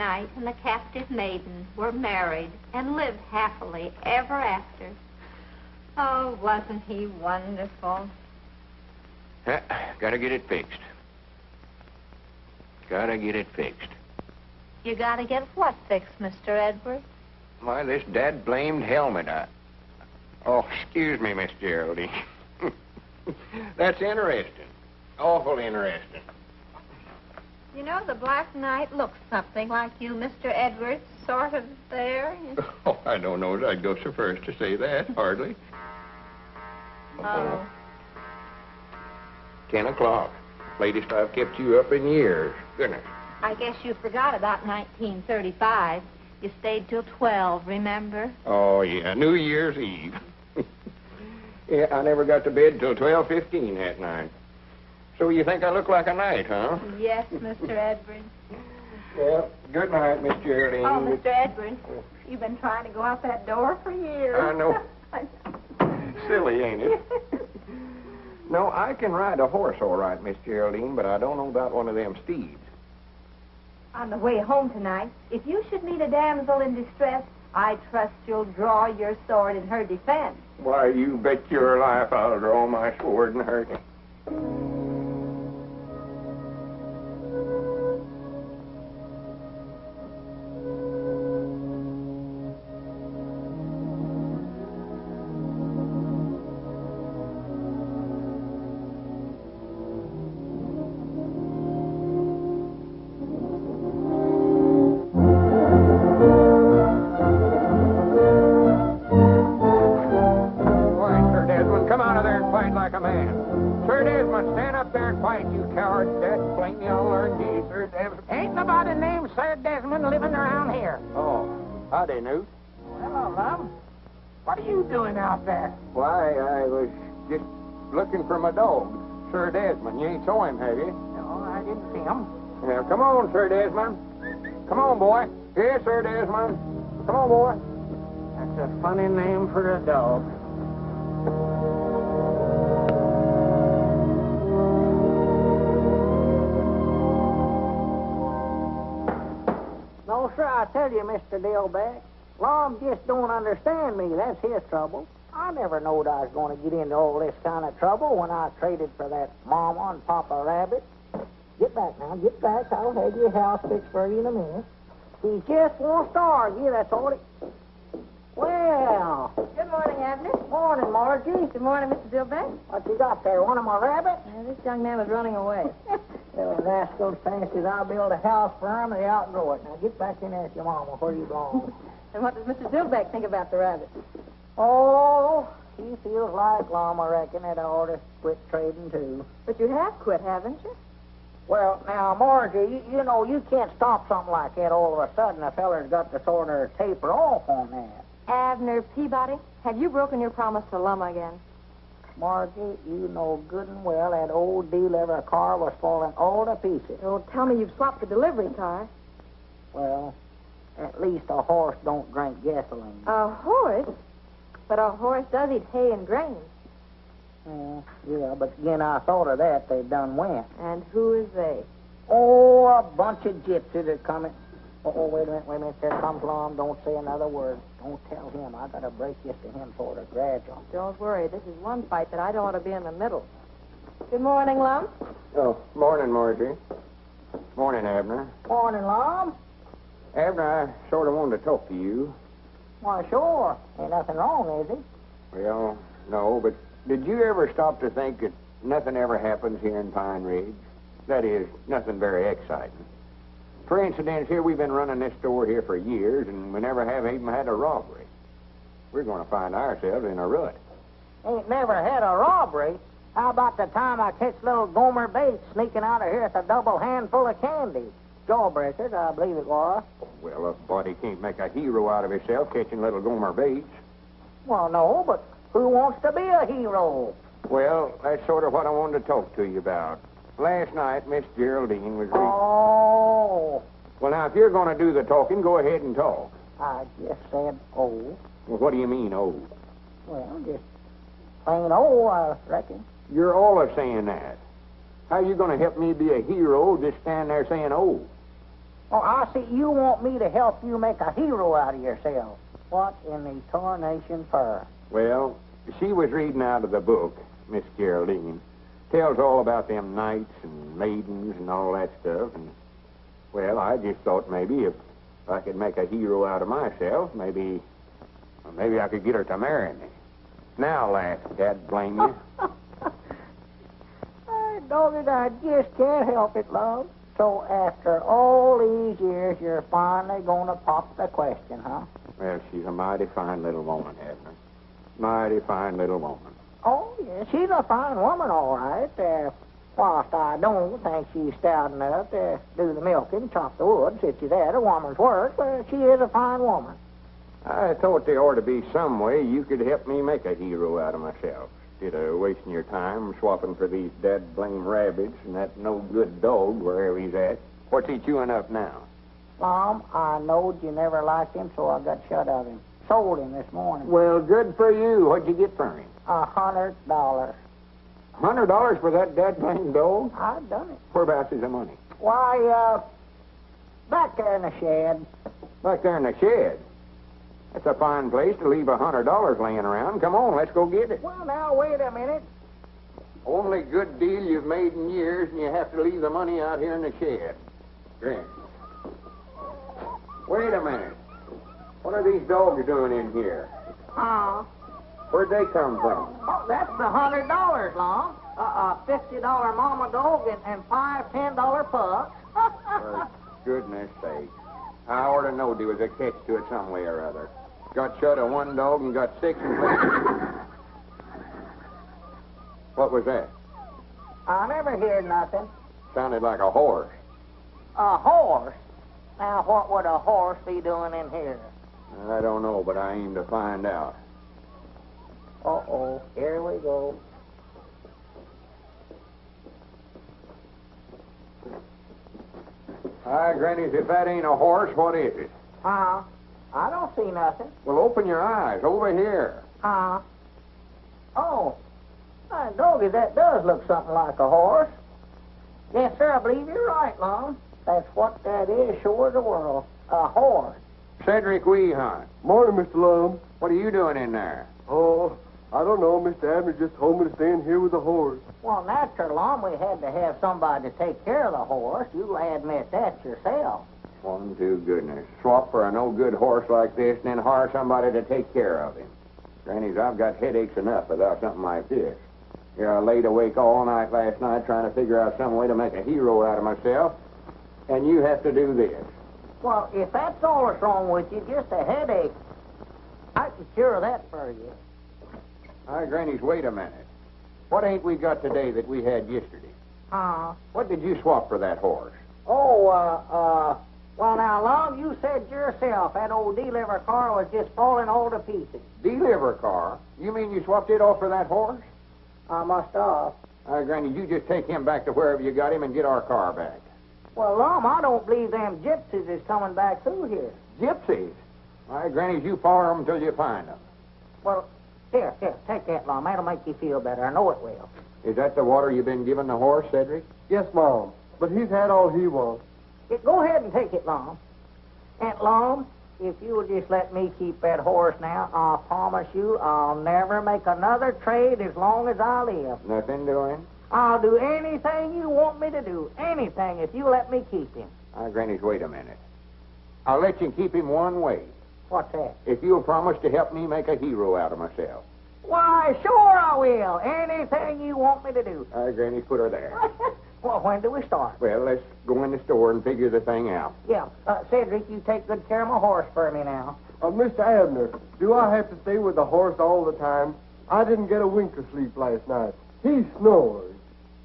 knight and the captive maiden were married and lived happily ever after. Oh, wasn't he wonderful? Gotta get it fixed. Gotta get it fixed. You gotta get what fixed, Mr. Edwards? Why, this dad-blamed helmet. Oh, excuse me, Miss Geraldine. That's interesting. Awful interesting. You know, the Black Knight looks something like you, Mr. Edwards, sort of there. Oh, I don't know as I'd go so far as to say that, hardly. Oh. 10 o'clock. Latest I've kept you up in years. Goodness. I guess you forgot about 1935. You stayed till 12, remember? Oh, yeah, New Year's Eve. Yeah, I never got to bed till 12:15 that night. So you think I look like a knight, huh? Yes, Mr. Edwards. Well, good night, Miss Geraldine. Oh, Mr. Edwards, you've been trying to go out that door for years. I know. Silly, ain't it? No, I can ride a horse all right, Miss Geraldine, but I don't know about one of them steeds. On the way home tonight, if you should meet a damsel in distress, I trust you'll draw your sword in her defense. Why, you bet your life I'll draw my sword and hurt him. Howdy, Newt. Hello, Lum. What are you doing out there? Why, I was just looking for my dog, Sir Desmond. You ain't saw him, have you? No, I didn't see him. Now, come on, Sir Desmond. Come on, boy. Here, Sir Desmond. Come on, boy. That's a funny name for a dog. No, sir, I tell you, Mr. Dillback, Lum just don't understand me. That's his trouble. I never knowed I was going to get into all this kind of trouble when I traded for that Mama and Papa Rabbit. Get back now, get back. I'll have your house fixed for you in a minute. He just wants to argue, that's all it... Well... Good morning, Abner. Morning, Margie. Good morning, Mr. Dillback. What you got there, one of my rabbits? This young man was running away. Well, rascals fancies I'll build a house for him and they outgrow it. Now get back in there with your mama. Where you belong? And what does Mr. Dillback think about the rabbit? Oh, he feels like Lum, I reckon, that I ought to quit trading, too. But you have quit, haven't you? Well, now, Margie, you know, you can't stop something like that all of a sudden. A feller's got to sort of taper off on that. Abner Peabody, have you broken your promise to Lum again? Margie, you know good and well that old delivery car was falling all to pieces. Don't tell me you've swapped the delivery car. Well, at least a horse don't drink gasoline. A horse? But a horse does eat hay and grain. Yeah, but again, I thought of that. They done went. And who is they? Oh, a bunch of gypsies are coming. Oh, wait a minute. There comes Lum. Don't say another word. Don't tell him. I got to break this to him sort of gradual. Don't worry. This is one fight that I don't want to be in the middle. Good morning, Lum. Oh, morning, Margie. Morning, Abner. Morning, Lum. Abner, I sort of wanted to talk to you. Why, sure. Ain't nothing wrong, is it? Well, no, but did you ever stop to think that nothing ever happens here in Pine Ridge? That is, nothing very exciting. For instance, here we've been running this store here for years, and we never have even had a robbery. We're going to find ourselves in a rut. Ain't never had a robbery. How about the time I catch little Gomer Bates sneaking out of here with a double handful of candy? Jawbreakers, I believe it was. Well, a body can't make a hero out of himself catching little Gomer Bates. Well, no, but who wants to be a hero? Well, that's sort of what I wanted to talk to you about. Last night, Miss Geraldine was... Oh. Well, now, if you're going to do the talking, go ahead and talk. I just said, oh. Well, what do you mean, oh? Well, just plain oh, I reckon. You're all of saying that. How are you going to help me be a hero just stand there saying oh? Oh, I see. You want me to help you make a hero out of yourself. What in the tarnation for? Well, she was reading out of the book, Miss Geraldine. Tells all about them knights and maidens and all that stuff. And, well, I just thought maybe if I could make a hero out of myself, maybe I could get her to marry me. Now, lass, Dad, blame you. Doggy, I just can't help it, love. So after all these years, you're finally going to pop the question, huh? Well, she's a mighty fine little woman, Abner. Mighty fine little woman. Oh, yes, she's a fine woman, all right. Whilst I don't think she's stout enough to do the milking, chop the wood, such as that, a woman's work, but she is a fine woman. I thought there ought to be some way you could help me make a hero out of myself. Instead of wasting your time swapping for these dead-blame rabbits and that no-good dog wherever he's at. What's he chewing up now? Mom, I knowed you never liked him, so I got shut of him. Sold him this morning. Well, good for you. What'd you get for him? $100. $100 for that dead-blame dog? I've done it. Whereabouts is the money? Why, back there in the shed. Back there in the shed? That's a fine place to leave $100 laying around. Come on, let's go get it. Well, now, wait a minute. Only good deal you've made in years, and you have to leave the money out here in the shed. Grant. Wait a minute. What are these dogs doing in here? Where'd they come from? Oh, that's the $100, Long. $50 mama dog and $5 $10 pups. For goodness sake. I ought to know there was a catch to it some way or other. Got shut of one dog and got 6 and What was that? I never heard nothing. Sounded like a horse. A horse? Now, what would a horse be doing in here? I don't know, but I aim to find out. Uh-oh, here we go. Hi, Granny's, if that ain't a horse, what is it? I don't see nothing. Well, open your eyes. Over here. Oh, doggy, that does look something like a horse. Yes, sir, I believe you're right, Lum. That's what that is, sure as the world. A horse. Cedric Weehunt. Morning, Mr. Lum. What are you doing in there? Oh, I don't know. Mr. Abner just told me to stay in here with the horse. Well, natural, Lum, we had to have somebody to take care of the horse. You'll admit that yourself. One to goodness. Swap for a no-good horse like this and then hire somebody to take care of him. Granny's, I've got headaches enough without something like this. Here, I laid awake all night last night trying to figure out some way to make a hero out of myself, and you have to do this. Well, if that's all that's wrong with you, just a headache, I can cure that for you. Hi, Granny's, wait a minute. What ain't we got today that we had yesterday? What did you swap for that horse? Well, now, Lum, you said yourself that old deliver car was just falling all to pieces. Deliver car? You mean you swapped it off for that horse? I must have. Granny, you just take him back to wherever you got him and get our car back. Well, Lum, I don't believe them gypsies is coming back through here. Gypsies? Granny, you follow them until you find them. Well, here, take that, Lum. That'll make you feel better. I know it will. Is that the water you've been giving the horse, Cedric? Yes, Mom. But he's had all he wants. Go ahead and take it, Lum. Aunt Lum, if you'll just let me keep that horse now, I promise you I'll never make another trade as long as I live. Nothing doing? I'll do anything you want me to do. Anything, if you let me keep him. Granny, wait a minute. I'll let you keep him one way. What's that? If you'll promise to help me make a hero out of myself. Why, sure I will. Anything you want me to do. Granny, put her there. Well, when do we start? Well, let's go in the store and figure the thing out. Yeah. Cedric, you take good care of my horse for me now. Mr. Abner, do I have to stay with the horse all the time? I didn't get a wink of sleep last night. He snores.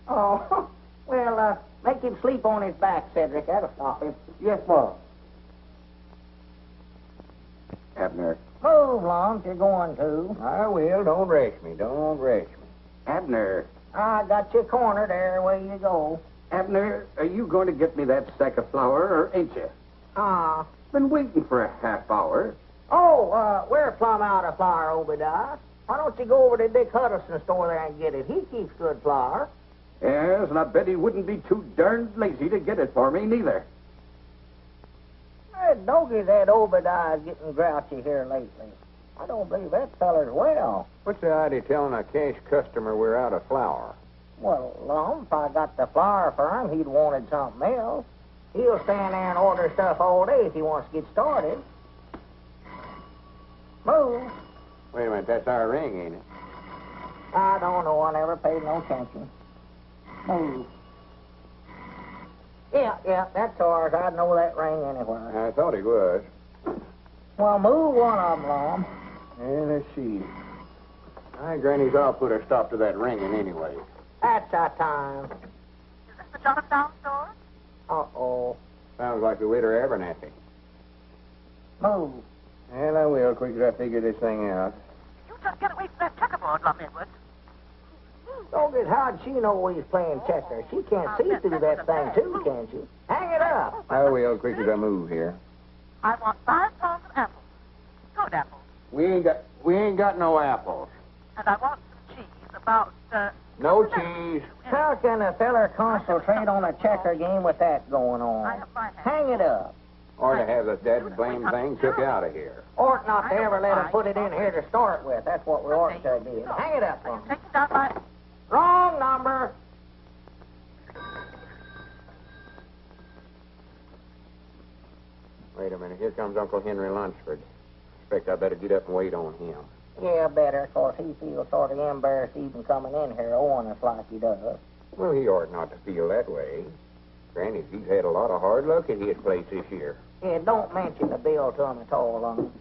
Oh, well, make him sleep on his back, Cedric. That'll stop him. Yes, Mom. Abner. Move, Lum, if you're going to. I will. Don't rush me. Don't rush me. Abner. I got you cornered there. Away you go. Abner, are you going to get me that sack of flour, or ain't you? Been waiting for a half hour. Oh, we're plumb out of flour, Obadiah. Why don't you go over to Dick Huddleston's store there and get it? He keeps good flour. Yes, and I bet he wouldn't be too darned lazy to get it for me, neither. Doggy, that Obadiah's getting grouchy here lately. I don't believe that feller's well. What's the idea of telling a cash customer we're out of flour? Well, Lum, if I got the flour for him, he'd wanted something else. He'll stand there and order stuff all day if he wants to get started. Move. Wait a minute, that's our ring, ain't it? I don't know. I never paid no attention. Move. Yeah, that's ours. I'd know that ring anywhere. I thought it was. Well, move one of them, Lum. Yeah, let's see. Granny's I'll put a stop to that ringing anyway. That's our time. Is this the Johnstown store? Uh-oh. Sounds like the Widder Abernathy. Move. Well, I will, quick as I figure this thing out. You just get away from that checkerboard, Lum Edwards. Doggy, how'd she know we was playing checkers? She can't see through that thing, too, can she? Hang it up. I will, quick as I move here. I want 5 pounds of apples. Good apples. We ain't got no apples. And I want some cheese, about, No cheese. How can a feller concentrate on a checker game with that going on? I have my hand. Hang it up. Or to have the dead blame thing took out of here. Ought not to ever let him put it in here to start with. That's what we ought to do. Hang it up, Lum. Take it down my... Wrong number. Wait a minute, here comes Uncle Henry Lunsford. Expect I better get up and wait on him. Yeah, better, 'cause he feels sort of embarrassed even coming in here owing us like he does. Well, he ought not to feel that way. Granny, he's had a lot of hard luck at his place this year. Yeah, don't mention the bill to him at all, Lum.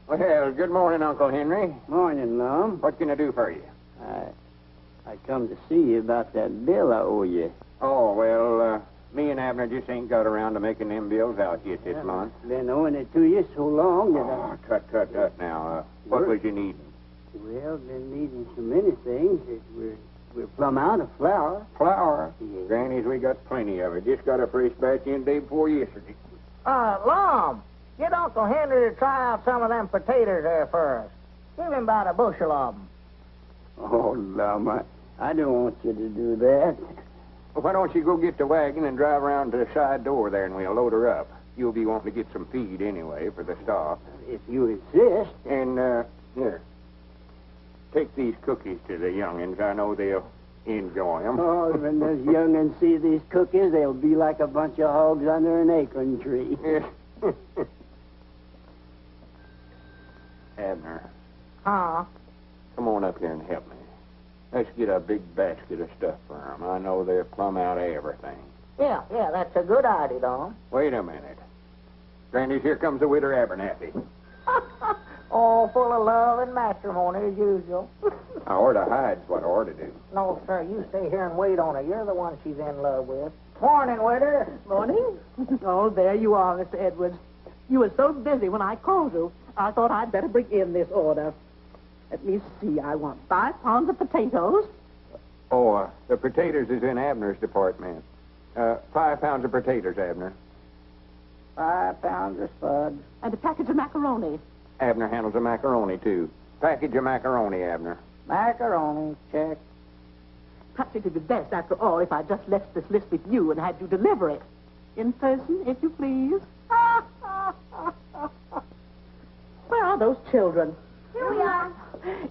Well, good morning, Uncle Henry. Morning, Lum. What can I do for you? I come to see you about that bill I owe you. Oh, well, me and Abner just ain't got around to making them bills out yet this month. Been owing it to you so long that Oh, cut now. What was you needing? Well, been needing so many things that we're plumb out of flour. Flour. Yeah. Granny's, we got plenty of it. Just got a fresh batch in day before yesterday. Lum, get Uncle Henry to try out some of them potatoes there first. Give him about a bushel of them. Oh, Lum, I don't want you to do that. Well, why don't you go get the wagon and drive around to the side door there and we'll load her up. You'll be wanting to get some feed anyway for the stock. If you insist. And, here. Take these cookies to the young'uns. I know they'll enjoy them. Oh, when those young'uns see these cookies, they'll be like a bunch of hogs under an acorn tree. Abner, Huh? come on up here and help me. Let's get a big basket of stuff for them. I know they're plumb out of everything. Yeah, that's a good idea, Lum. Wait a minute. Granny's, here comes the Widder Abernathy. Oh, full of love and matrimony as usual. I ought to hide's what I ought to do. No, sir, you stay here and wait on her. You're the one she's in love with. Morning, Widder. Morning. Oh, there you are, Mr. Edwards. You were so busy when I called you, I thought I'd better bring in this order. Let me see. I want 5 pounds of potatoes. Oh, the potatoes is in Abner's department. 5 pounds of potatoes, Abner. 5 pounds of spuds. And a package of macaroni. Abner handles the macaroni, too. Package of macaroni, Abner. Macaroni, check. Perhaps it would be best, after all, if I just left this list with you and had you deliver it. In person, if you please. Where are those children? Here we are.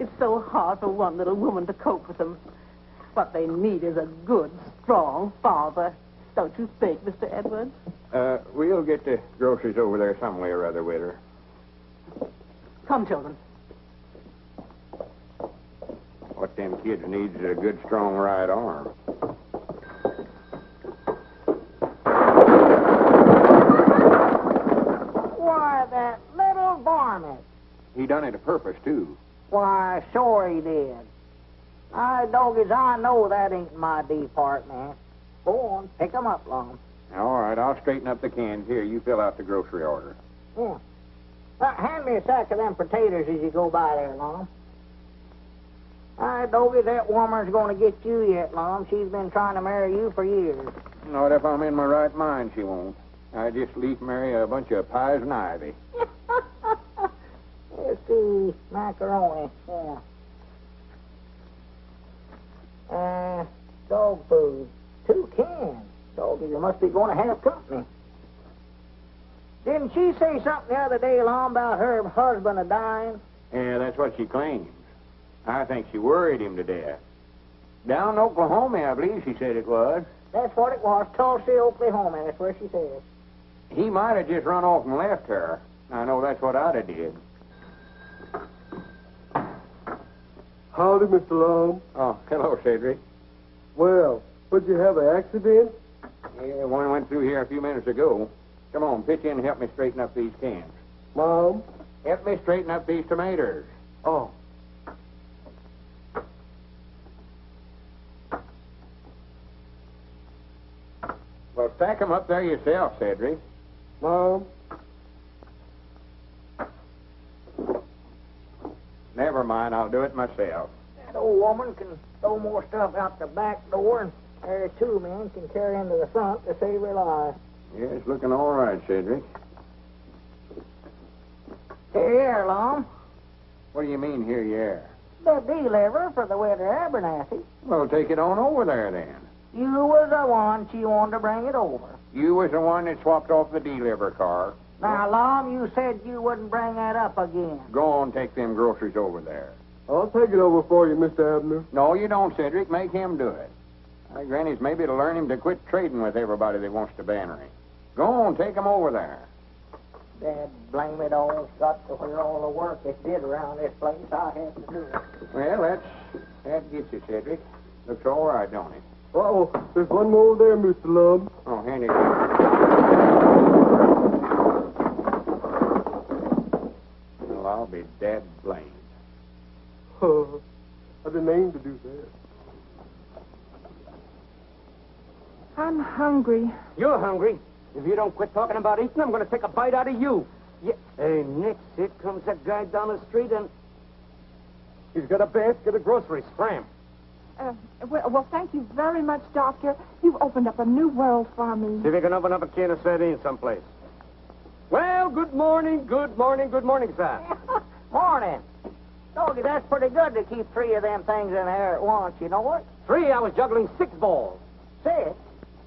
It's so hard for one little woman to cope with them. What they need is a good, strong father. Don't you think, Mr. Edwards? We'll get the groceries over there some way or other with her. Come, children. What them kids needs is a good, strong right arm. Why, that little varmint. He done it a purpose, too. Why, sure he did. Doggies, I know that ain't my department. Go on, pick 'em up, Lum. All right, I'll straighten up the cans. Here, you fill out the grocery order. Yeah. Hand me a sack of them potatoes as you go by there, Lum. Doggy, that woman's going to get you yet, Lum. She's been trying to marry you for years. Not if I'm in my right mind, she won't. I just leave marry a bunch of pies and ivy. Let's see, macaroni, yeah. Dog food, 2 cans. Doggy, you must be going to have company. Didn't she say something the other day, Lum, about her husband a-dying? Yeah, that's what she claims. I think she worried him to death. Down in Oklahoma, I believe she said it was. That's what it was, Tulsa, Oklahoma. That's where she said. He might have just run off and left her. I know that's what I'd have did. Howdy, Mr. Lum. Oh, hello, Cedric. Well, would you have an accident? Yeah, one went through here a few minutes ago. Come on, pitch in and help me straighten up these cans. Mom? Help me straighten up these tomatoes. Oh. Well, stack 'em up there yourself, Cedric. Mom? Never mind, I'll do it myself. That old woman can throw more stuff out the back door, and there two men can carry into the front to save her life. Yeah, it's looking all right, Cedric. Here, Lum. What do you mean, here you are? The deliver for the Widder Abernathy. Well, take it on over there, then. You was the one she wanted to bring it over. You was the one that swapped off the deliver car. Now, Lum, you said you wouldn't bring that up again. Go on, take them groceries over there. I'll take it over for you, Mr. Abner. No, you don't, Cedric. Make him do it. My granny's maybe to learn him to quit trading with everybody that wants to banner him. Go on, take him over there. Dad, blame it all. Got to where all the work it did around this place, I had to do it. Well, that gets you, Cedric. Looks all right, don't it? Uh-oh, there's one more there, Mr. Lum. Oh, hand it. Well, I'll be dead blamed. I didn't aim to do that. I'm hungry. You're hungry. If you don't quit talking about eating, I'm going to take a bite out of you. Yeah. Hey, next, here comes that guy down the street, and he's got a basket of groceries. Scram. Well, thank you very much, Doctor. You've opened up a new world for me. See if you can open up a can of sardines someplace. Well, good morning, sir. Morning. Doggy, that's pretty good to keep three of them things in the air at once, you know what? 3, I was juggling 6 balls. 6?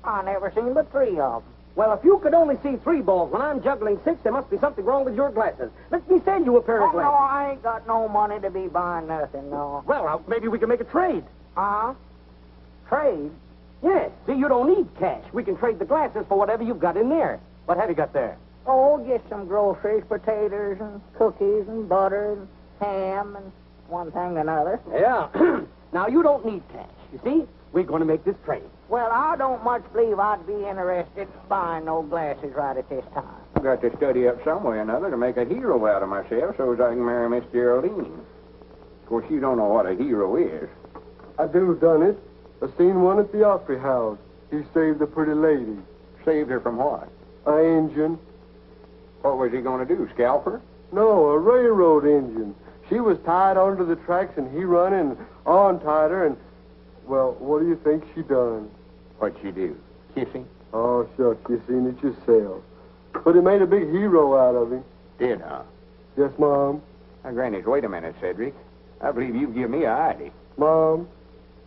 I never seen but 3 of them. Well, if you could only see 3 balls when I'm juggling 6, there must be something wrong with your glasses. Let me send you a pair of Oh, no, glasses. I ain't got no money to be buying nothing, no. Well, maybe we can make a trade. Trade? Yes. See, you don't need cash. We can trade the glasses for whatever you've got in there. What have you got there? Oh, get some groceries, potatoes and cookies and butter and ham and one thing and another. Yeah. Now, you don't need cash. You see, we're going to make this trade. Well, I don't much believe I'd be interested in buying no glasses right at this time. I've got to study up some way or another to make a hero out of myself so as I can marry Miss Geraldine. Of course, you don't know what a hero is. I do done it. I seen one at the Opry House. He saved a pretty lady. Saved her from what? A engine. What was he going to do, scalp her? No, a railroad engine. She was tied onto the tracks, and he run and untied her, and, well, what do you think she done? What'd she do? Kiss him? Oh, shucks, you seen it yourself. But it made a big hero out of him. Did, huh? Yes, Mom. Now, Granny, wait a minute, Cedric. I believe you give me a idea. Mom,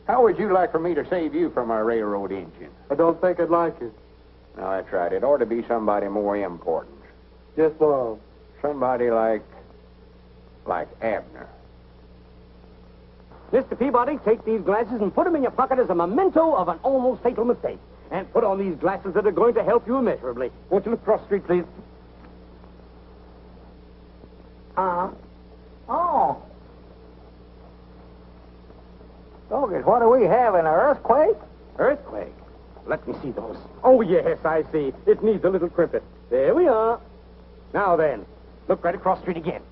How would you like for me to save you from a railroad engine? I don't think I'd like it. No, that's right. It ought to be somebody more important. Yes, Mom. Somebody like Abner. Mr. Peabody, take these glasses and put them in your pocket as a memento of an almost fatal mistake. And put on these glasses that are going to help you immeasurably. Won't you look across the street, please? Oh. Doggers, what do we have, an earthquake? Earthquake? Let me see those. Oh, yes, I see. It needs a little crimpet. There we are. Now then, look right across the street again.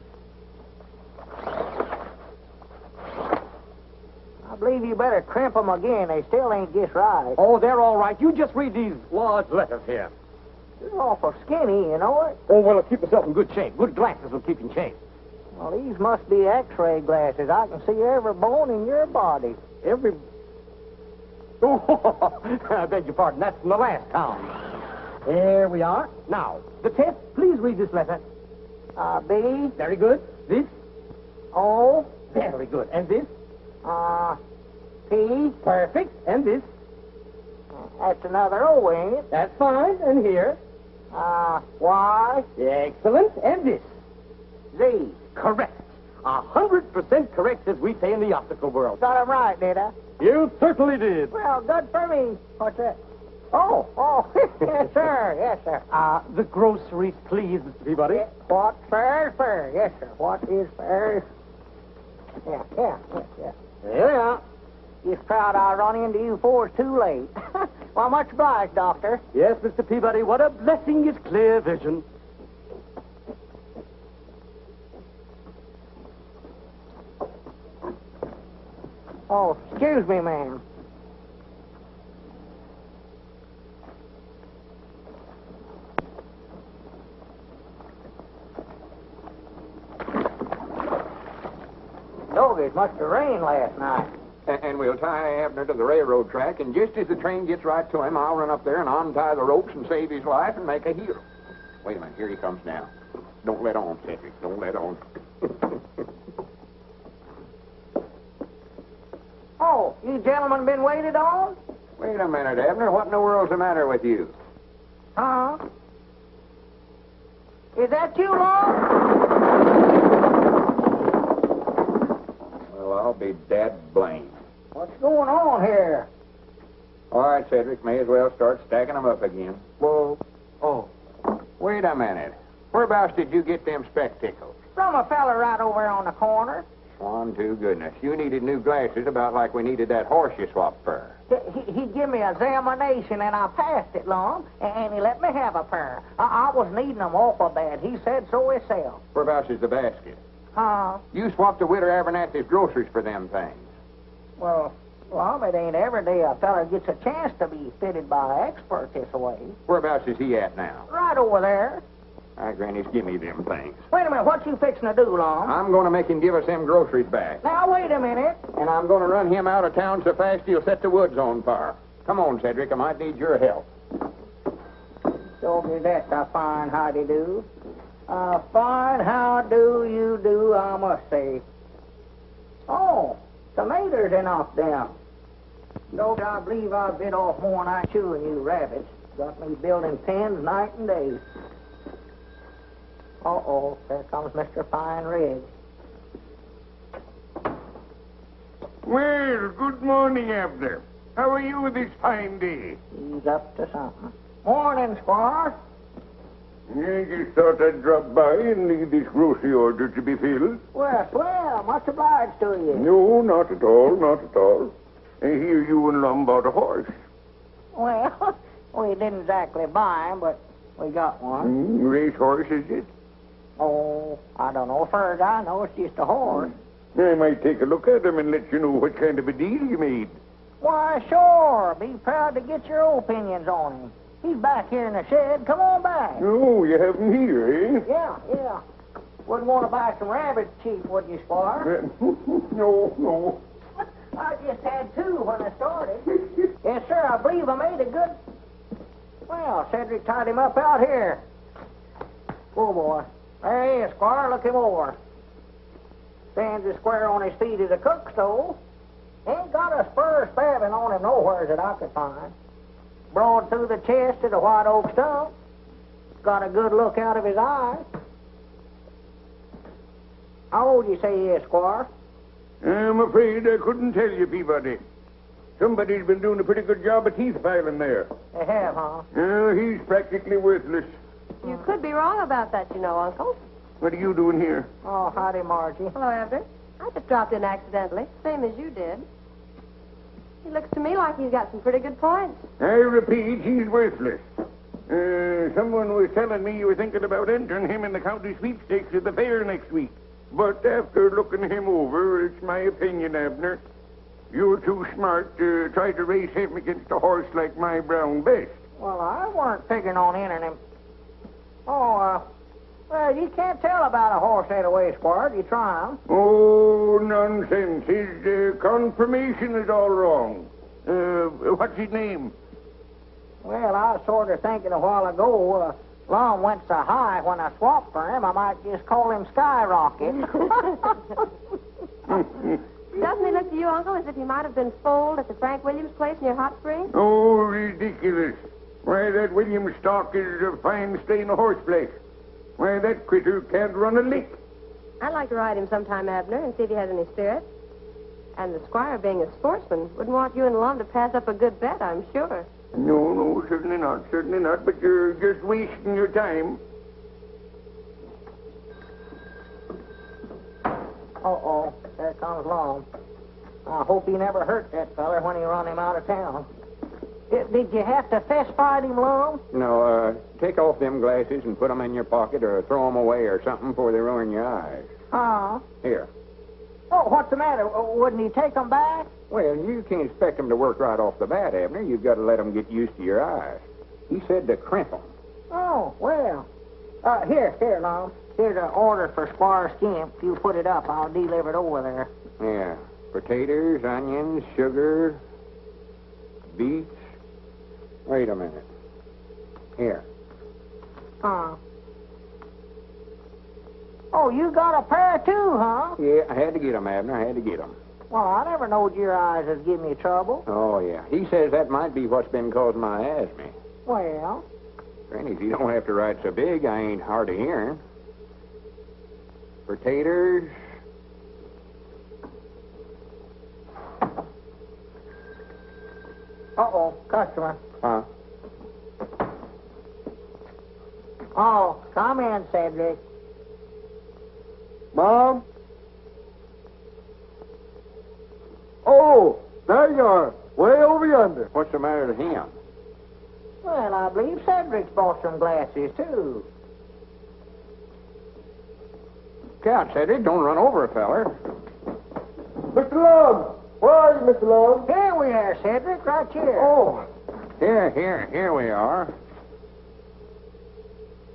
I believe you better crimp them again. They still ain't just right. Oh, they're all right. You just read these large letters here. You're awful skinny, you know it? Oh, well, keep yourself in good shape. Good glasses will keep you in shape. Well, these must be x-ray glasses. I can see every bone in your body. Every... Oh, I beg your pardon. That's from the last town. There we are. Now, the test, please read this letter. B. Very good. This? O. Very good. And this? P. Perfect. And this? That's another O, ain't it? That's fine. And here? Y. Excellent. And this? Z. Correct. 100% correct, as we say in the optical world. Got it right, did I? You certainly did. Well, good for me. What's that? Oh, yes, sir. Yes, sir. The groceries, please, Mr. Peabody. What's fair is fair. Yes, sir. What is fair is... Yeah. There we are. Just proud I run into you before it's too late. Well, much obliged, Doctor. Yes, Mr. Peabody, what a blessing is clear vision. Oh, excuse me, ma'am. Dog, it must have rained last night. And we'll tie Abner to the railroad track, and just as the train gets right to him, I'll run up there and untie the ropes and save his life and make a hero. Wait a minute, here he comes now. Don't let on, Cedric, don't let on. Oh, you gentlemen been waited on? Wait a minute, Abner, what in the world's the matter with you? Huh? Is that you, Lum? Well, I'll be dad blamed. What's going on here? All right, Cedric, may as well start stacking them up again. Well, Wait a minute. Whereabouts did you get them spectacles? from a fella right over on the corner. Swan to goodness. You needed new glasses about like we needed that horse you swapped for. He give me an examination, and I passed it, Lum, and he let me have a pair. I was needing them awful bad. He said so himself. Whereabouts is the basket? Huh? You swapped the Widder Abernathy's groceries for them things. Well, Lum, it ain't every day a fella gets a chance to be fitted by an expert this way. Whereabouts is he at now? Right over there. Hi, Granny's, give me them things. Wait a minute, what you fixing to do, Lum? I'm going to make him give us them groceries back. Now, wait a minute. And I'm going to run him out of town so fast he'll set the woods on fire. Come on, Cedric, I might need your help. So that's a fine howdy-do. A fine how-do you do, I must say. Oh, tomatoes enough down. Don't I believe I bit off more than I chewing you rabbits. Got me building pens night and day. Uh-oh, there comes Mr. Fine Ridge. Well, good morning, Abner. How are you this fine day? He's up to something. Morning, Squire. I just thought I'd drop by and leave this grocery order to be filled. Well, swell. Much obliged to you. No, not at all, not at all. I hear you and Lum bought a horse. Well, we didn't exactly buy him, but we got one. Racehorse, is it? Oh, I don't know. Far as I know, it's just a horse. I might take a look at him and let you know what kind of a deal you made. Why, sure. Be proud to get your opinions on him. He's back here in the shed. Come on back. Oh, you have him here, eh? Yeah. Wouldn't want to buy some rabbits cheap, would you, Squire? No. I just had two when I started. Yes, sir, I believe I made a good... Well, Cedric tied him up out here. Oh, boy. There he is, Squire. Look him over. Stands as square on his feet as a cook stove. Ain't got a spur spabbing on him nowhere that I could find. Broad through the chest to the white oak stump. Got a good look out of his eyes. How old you say he is, Squire? I'm afraid I couldn't tell you, Peabody. Somebody's been doing a pretty good job of teeth filing there. They have, huh? He's practically worthless. You could be wrong about that, you know, Uncle. What are you doing here? Oh, howdy, Margie. Hello, Abner. I just dropped in accidentally, same as you did. He looks to me like he's got some pretty good points. I repeat, he's worthless. Someone was telling me you were thinking about entering him in the county sweepstakes at the fair next week. But after looking him over, it's my opinion, Abner, you're too smart to try to race him against a horse like my brown best. Well, I weren't figuring on entering him. Oh, well, you can't tell about a horse that way, Squire. You try him. Oh, nonsense. His confirmation is all wrong. What's his name? Well, I was sort of thinking a while ago, Lum went so high when I swapped for him, I might just call him Skyrocket. Doesn't he look to you, Uncle, as if he might have been foaled at the Frank Williams place near Hot Springs? Oh, ridiculous. Why, that William stock is a fine strain of horseflesh. Why, that critter can't run a lick. I'd like to ride him sometime, Abner, and see if he has any spirit. And the squire, being a sportsman, wouldn't want you and Lum to pass up a good bet, I'm sure. No, certainly not, but you're just wasting your time. Uh-oh, there comes Lum. I hope he never hurt that feller when he run him out of town. Did you have to fist fight him, Lum? No, take off them glasses and put them in your pocket or throw them away or something before they ruin your eyes. Huh? Here. Oh, what's the matter? Wouldn't he take them back? Well, you can't expect them to work right off the bat, Abner. You've got to let them get used to your eyes. He said to crimp them. Oh, well. Here, Lum. Here's an order for Squire Skimp. If you put it up, I'll deliver it over there. Yeah. Potatoes, onions, sugar, beets. Wait a minute. Here. Huh? Oh, you got a pair too, huh? Yeah, I had to get them, Abner. I had to get them. Well, I never knowed your eyes was giving you trouble. Oh, yeah. He says that might be what's been causing my asthma. Well? Granny, you don't have to ride so big. I ain't hard of hearing. Potatoes. Uh-oh, customer. Huh? Oh, come in, Cedric. Mom? Oh, there you are. Way over yonder. What's the matter with him? Well, I believe Cedric's bought some glasses, too. God, Cedric, don't run over a feller. Mr. Lum! Where are you, Mr. Lum? Here we are, Cedric, right here. Oh, Here we are.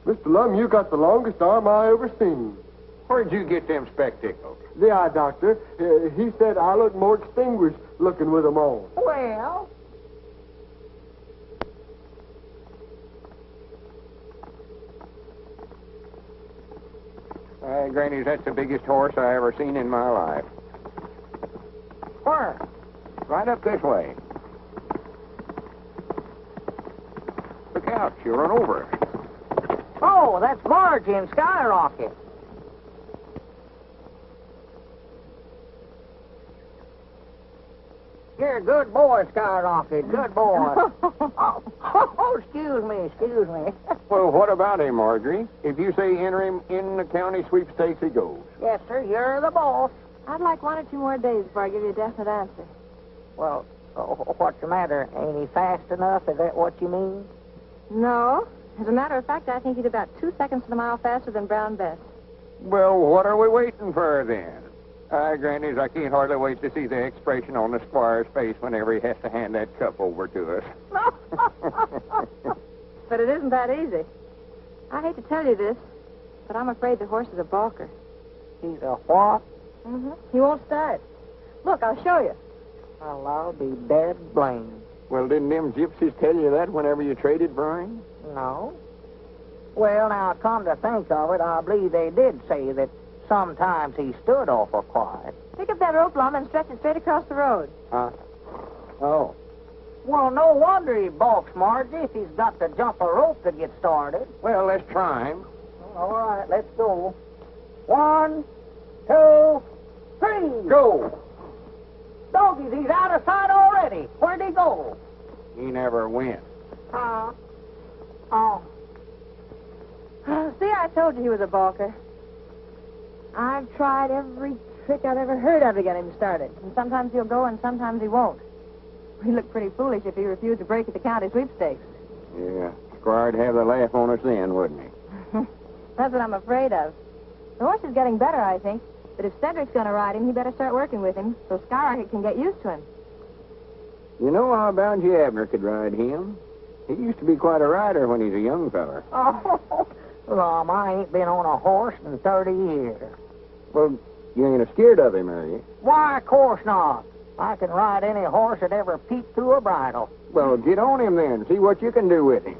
Mr. Lum, you got the longest arm I ever seen. Where'd you get them spectacles? The eye doctor, he said I look more distinguished looking with them on. Well, Granny, that's the biggest horse I ever seen in my life. where? Right up this way. Look out, she'll run over us. Oh, that's Margie and Skyrocket. You're a good boy, Skyrocket. Good boy. oh, excuse me. Well, what about him, Marjorie? If you say enter him in the county sweepstakes, he goes. Yes, sir, you're the boss. I'd like 1 or 2 more days before I give you a definite answer. Well, what's the matter? Ain't he fast enough? Is that what you mean? No. As a matter of fact, I think he's about 2 seconds to the mile faster than Brown Bess. Well, what are we waiting for then? Grannies, I can't hardly wait to see the expression on the squire's face whenever he has to hand that cup over to us. But it isn't that easy. I hate to tell you this, but I'm afraid the horse is a balker. He's a what? Mm-hmm. He won't start. Look, I'll show you. Well, I'll be dead blamed. Well, didn't them gypsies tell you that whenever you traded for him? No. Well, now, come to think of it, I believe they did say that sometimes he stood awful quiet. Pick up that rope, Lum, and stretch it straight across the road. Huh? Oh. Well, no wonder he balks, Margie, if he's got to jump a rope to get started. Well, let's try him. All right, let's go. 1, 2, 3. Go! Doggies, he's out of sight already. Where'd he go? He never went. Oh. See, I told you he was a balker. I've tried every trick I've ever heard of to get him started. And sometimes he'll go and sometimes he won't. He'd look pretty foolish if he refused to break at the county sweepstakes. Yeah, Squire'd have the laugh on us then, wouldn't he? That's what I'm afraid of. The horse is getting better, I think. But if Cedric's going to ride him, he better start working with him so Skyrocket can get used to him. You know, I'll bound you Abner could ride him. He used to be quite a rider when he's a young feller. Oh, Lum, I ain't been on a horse in 30 years. Well, you ain't scared of him, are you? Why, of course not. I can ride any horse that ever peeped through a bridle. Well, get on him then. See what you can do with him.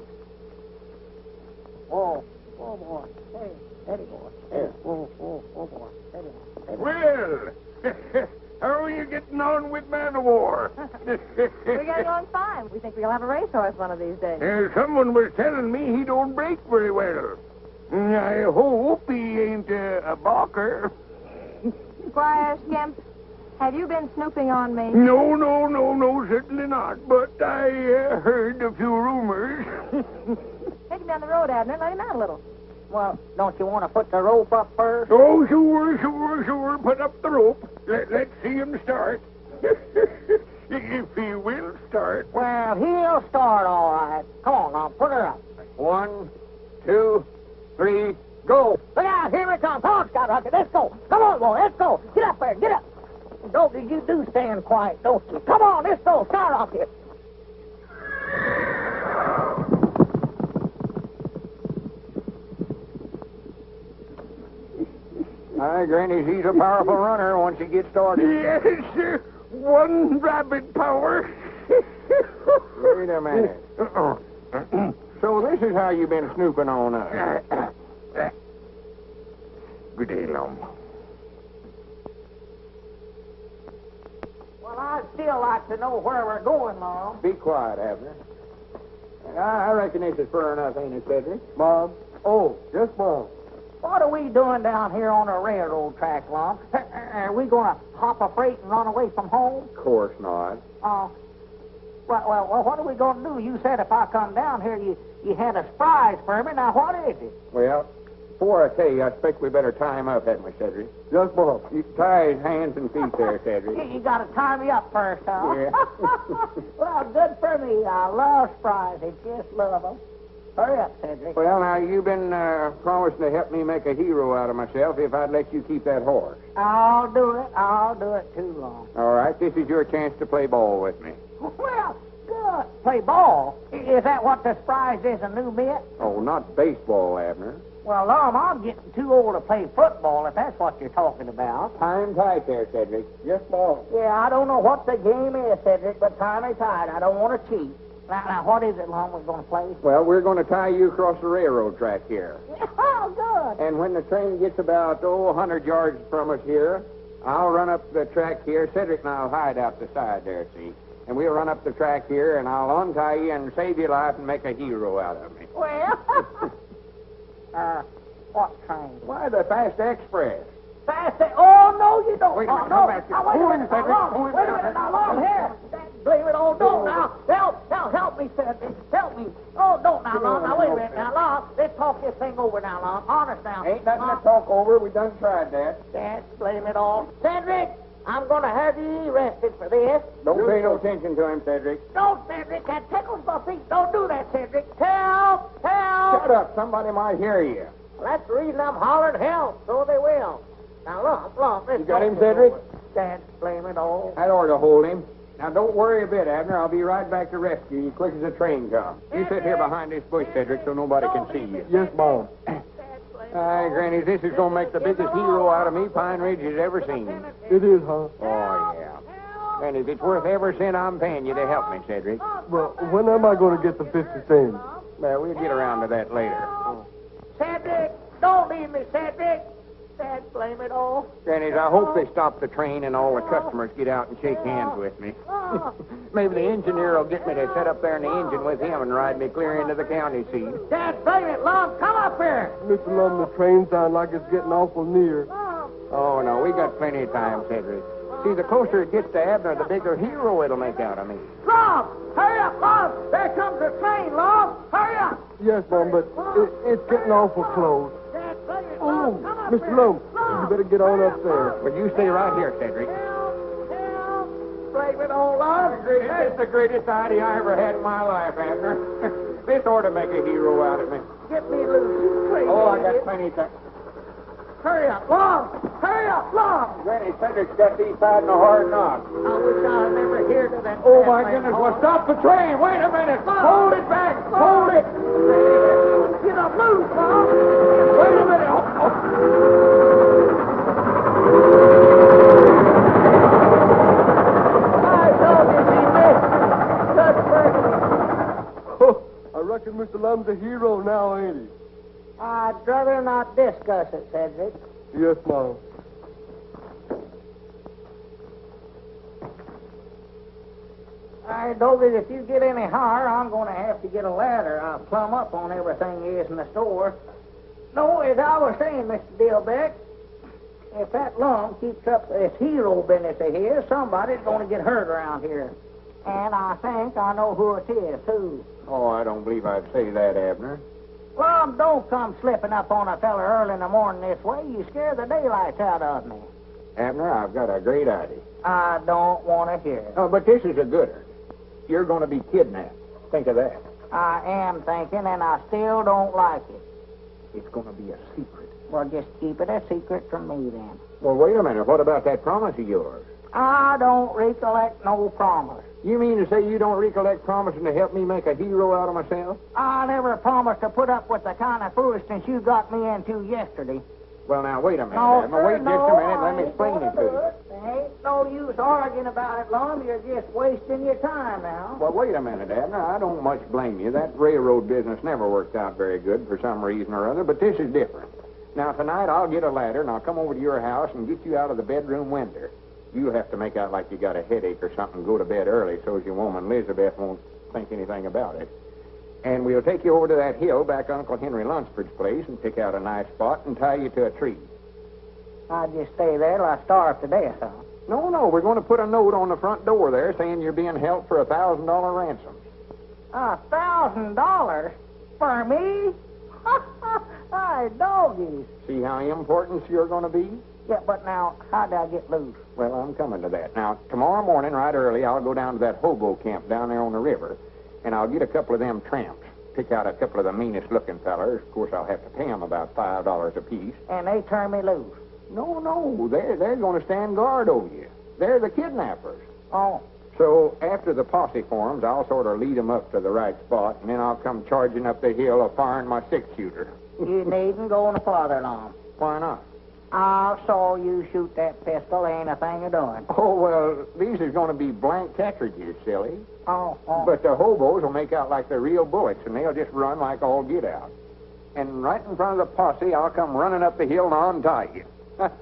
Oh, boy. Hey, steady, boy. Steady. Oh, boy. Steady. Well, how are you getting on with man-o-war? We're getting on fine. We think think we'll have a racehorse one of these days. Someone was telling me he don't break very well. I hope he ain't a balker. Squire Skimp, have you been snooping on me? No, certainly not. But I heard a few rumors. Take him down the road, Abner. Let him out a little. Well, don't you want to put the rope up first? Oh, sure. Put up the rope. Let's see him start. If he will start. Well, he'll start all right. Come on, now, put her up. 1, 2, 3, go. Look out, here it comes. On, Skyrocket, let's go. Come on, boy, let's go. Get up there, get up. Don't you do stand quiet, don't you? Come on, let's go, Skyrocket. Hi, Granny, he's a powerful runner once he gets started. Yes, sir. One rabbit power. Wait a minute. So this is how you've been snooping on us. Good day, Lum. Well, I'd still like to know where we're going, Mom. Be quiet, Abner. I reckon this is fur enough, ain't it, Cedric? Mom? Oh, yes, Mom. What are we doing down here on a railroad track, Mom? Are we going to hop a freight and run away from home? Of course not. Well, what are we going to do? You said if I come down here, you had a surprise for me. Now, what is it? Well, before I tell you, I expect we better tie him up, hadn't we, Cedric? Yes, Mom. You tie his hands and feet there, Cedric. You got to tie me up first, huh? Yeah. Well, good for me. I love surprises. Just love them. Hurry up, Cedric. Well, now, you've been promising to help me make a hero out of myself if I'd let you keep that horse. I'll do it. I'll do it too long. All right, this is your chance to play ball with me. Well, good. Play ball? Is that what the surprise is, a new mitt? Oh, not baseball, Abner. Well, Lum, I'm getting too old to play football, if that's what you're talking about. Tie him tight there, Cedric. Yes, Mom. Yeah, I don't know what the game is, Cedric, but tie me tight. I don't want to cheat. Now, what is it, Lum, we're going to play? Well, we're going to tie you across the railroad track here. Oh, good. And when the train gets about, 100 yards from us here, I'll run up the track here. Cedric and I'll hide out the side there, see? And we'll run up the track here, and I'll untie you and save your life and make a hero out of me. Well, what train? Why, the Fast Express. Fast? Oh, no, you don't. Wait a minute, no. come back here. Now, wait a Hold minute, him, Cedric. now, Hold him. wait a minute, now, Lum, here. Blame it all, don't now. Help me, Cedric. Help me. Oh, don't now, Lum. Now, wait a minute. Now, Lum, let's talk this thing over now, Lum. Honest now. Ain't nothing to talk over. We done tried that. Dad, blame it all. Cedric, I'm going to have you arrested for this. Don't pay no attention to him, Cedric. Don't, Cedric. That tickles my feet. Don't do that, Cedric. Help! Shut up. Somebody might hear you. Well, that's the reason I'm hollering help. So they will. Now, Lum, let's You got talk him, this Cedric? over. Dad, blame it all. That ought to hold him. Now, don't worry a bit, Abner. I'll be right back to rescue you quick as the train comes. You sit here behind this bush, Cedric, so nobody can see you. Yes, Mom. Aye, Granny, this is going to make the biggest hero out of me Pine Ridge has ever seen. It is, huh? Oh, yeah. And if it's worth every cent I'm paying you to help me, Cedric. Well, when am I going to get the 50 cents? Well, we'll get around to that later. Cedric, don't leave me, Cedric. Dad, blame it all. Granny, I hope they stop the train and all the customers get out and shake hands with me. Maybe the engineer will get me to sit up there in the engine with him and ride me clear into the county seat. Dad, blame it, Lum. Come up here. Mr. Lum, the train sounds like it's getting awful near. Oh, no, we got plenty of time, Cedric. See, the closer it gets to Abner, the bigger hero it'll make out of me. Lum, hurry up, Lum. There comes the train, Lum. Hurry up. Yes, Mom, but it's getting awful close. Dad, blame it, Oh, Lum. Come up Mr. here. Lum, you better get on up there. Well, you stay right here, Cedric. Help. Blame it all, Lum. That's the greatest idea I ever had in my life, Abner. This ought to make a hero out of me. Get me loose, you crazy Oh, I got idiot. plenty of time. Hurry up, Lum. Hurry up, Lum. Granny, Cedric's got these fighting a hard knock. I wish I had never heard of that. Oh, my goodness. Well, stop the train. Wait a minute. Hold it back. Hold it. Get up, loose, Lum. Wait a minute. I told you he missed. Good for Oh, I reckon Mr. Lum's a hero now, ain't he? I'd rather not discuss it, Cedric. Yes, Mom. I told it if you get any higher, I'm going to have to get a ladder. I'll plumb up on everything is in the store. No, as I was saying, Mr. Dillbeck, if that Lum keeps up this hero business of his, somebody's going to get hurt around here. And I think I know who it is, too. Oh, I don't believe I'd say that, Abner. Lum, don't come slipping up on a feller early in the morning this way. You scare the daylights out of me. Abner, I've got a great idea. I don't want to hear it. Oh, but this is a good one. You're going to be kidnapped. Think of that. I am thinking, and I still don't like it. It's going to be a secret. Well, just keep it a secret from me, then. Well, wait a minute. What about that promise of yours? I don't recollect no promise. You mean to say you don't recollect promising to help me make a hero out of myself? I never promised to put up with the kind of foolishness you got me into yesterday. Well, now, wait a minute, No, Abner. sir, Wait just a minute. Let me explain it to you. There ain't no use arguing about it, Lum. You're just wasting your time now. Well, wait a minute, Abner. I don't much blame you. That railroad business never worked out very good for some reason or other, but this is different. Now, tonight I'll get a ladder, and I'll come over to your house and get you out of the bedroom window. You'll have to make out like you got a headache or something and go to bed early so as your woman Elizabeth won't think anything about it. And we'll take you over to that hill back Uncle Henry Lunsford's place and pick out a nice spot and tie you to a tree. I'll just stay there till I starve to death, huh? No, we're going to put a note on the front door there saying you're being held for $1,000 ransom. $1,000? For me? Hi, doggies. See how important you're going to be? Yeah, but now, how'd I get loose? Well, I'm coming to that. Now, tomorrow morning, right early, I'll go down to that hobo camp down there on the river, and I'll get a couple of them tramps. Pick out a couple of the meanest-looking fellers. Of course, I'll have to pay them about $5 apiece. And they turn me loose? No, they're going to stand guard over you. They're the kidnappers. Oh. So, after the posse forms, I'll sort of lead them up to the right spot, and then I'll come charging up the hill firing my six-shooter. You needn't go no farther, Lum. Why not? I saw you shoot that pistol. Ain't a thing of doing. Oh, well, these is going to be blank cartridges, silly. Oh. But the hobos will make out like they're real bullets, and they'll just run like all get out. And right in front of the posse, I'll come running up the hill and untie you.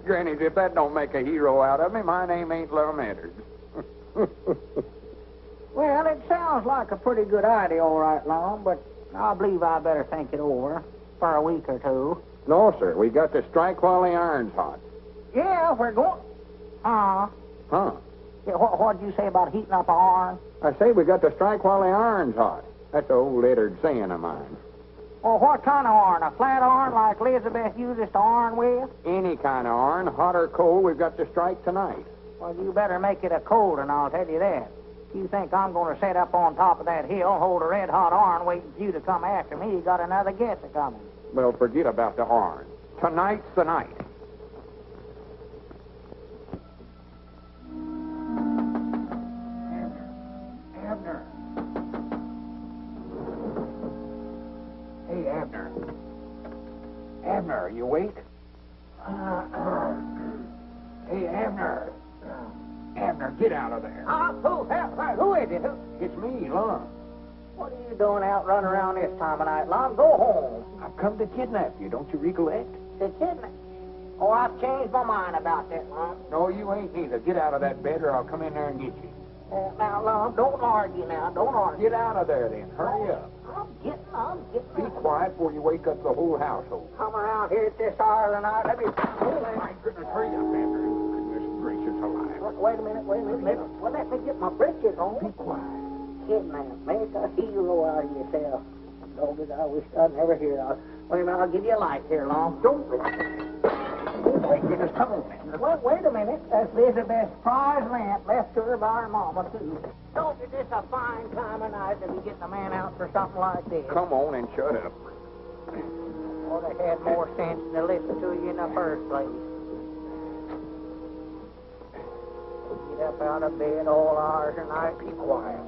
Grannies, if that don't make a hero out of me, my name ain't Lum Edwards. Well, it sounds like a pretty good idea, all right, Lum, but I believe I better think it over for a week or two. No, sir. We got to strike while the iron's hot. Yeah, we're going... Huh? Yeah, what'd you say about heating up an iron? I say we got to strike while the iron's hot. That's an old lettered saying of mine. Well, what kind of iron? A flat iron like Elizabeth uses to iron with? Any kind of iron, hot or cold, we've got to strike tonight. Well, you better make it a cold one, I'll tell you that. If you think I'm going to sit up on top of that hill, hold a red-hot iron waiting for you to come after me, you got another guess a coming. Well, forget about the iron. Tonight's the night. Abner. Hey, Abner. Abner, are you awake? Hey, Abner. Abner, get out of there. Who is it? It's me, Lum. What are you doing out running around this time of night, Lum? Go home. I've come to kidnap you, don't you recollect? To kidnap? Oh, I've changed my mind about that, Lum. No, you ain't either. Get out of that bed or I'll come in there and get you. Now, Lum, don't argue now. Don't argue. Get out of there, then. Hurry up. I'm getting. Be quiet before you wake up the whole household. Come around here at this hour of the night. Let me... Oh, my goodness. Hurry up, Abner. Goodness gracious alive. Wait a minute. Let me get my britches on. Be quiet. Kidnap. Make a hero out of yourself. Dog it, I wish I'd never hear of. Wait a minute, I'll give you a light here, Lum. Don't. Oh, my goodness, come on, Abner. Well, wait a minute. That's Elizabeth's prize lamp left to her by her mama, too. Don't you this a fine time of night to be getting a man out for something like this? Come on and shut up. Ought to had more sense than to listen to you in the first place. Get up out of bed all hours of night. Be quiet.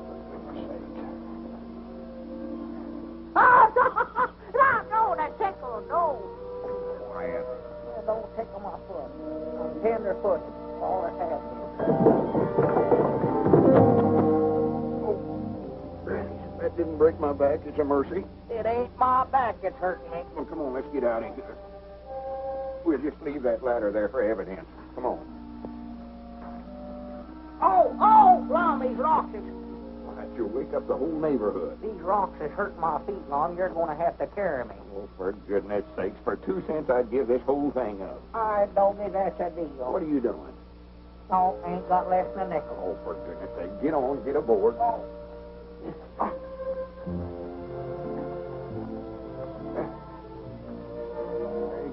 Oh, no, that tickle, no. Quiet. Yeah, don't tickle my foot. I'm tender-footed. All it has Oh, that didn't break my back. It's a mercy. It ain't my back that's hurting me. Well, come on, let's get out of here. We'll just leave that ladder there for evidence. Come on. Oh, Lum, he's lost it. You'll wake up the whole neighborhood. These rocks is hurting my feet, Lum. You're going to have to carry me. Oh, for goodness sakes, for 2 cents I'd give this whole thing up. All right, doggy, that's a deal. What are you doing? No, ain't got less than a nickel. Oh, for goodness sake, get on, get aboard. Oh.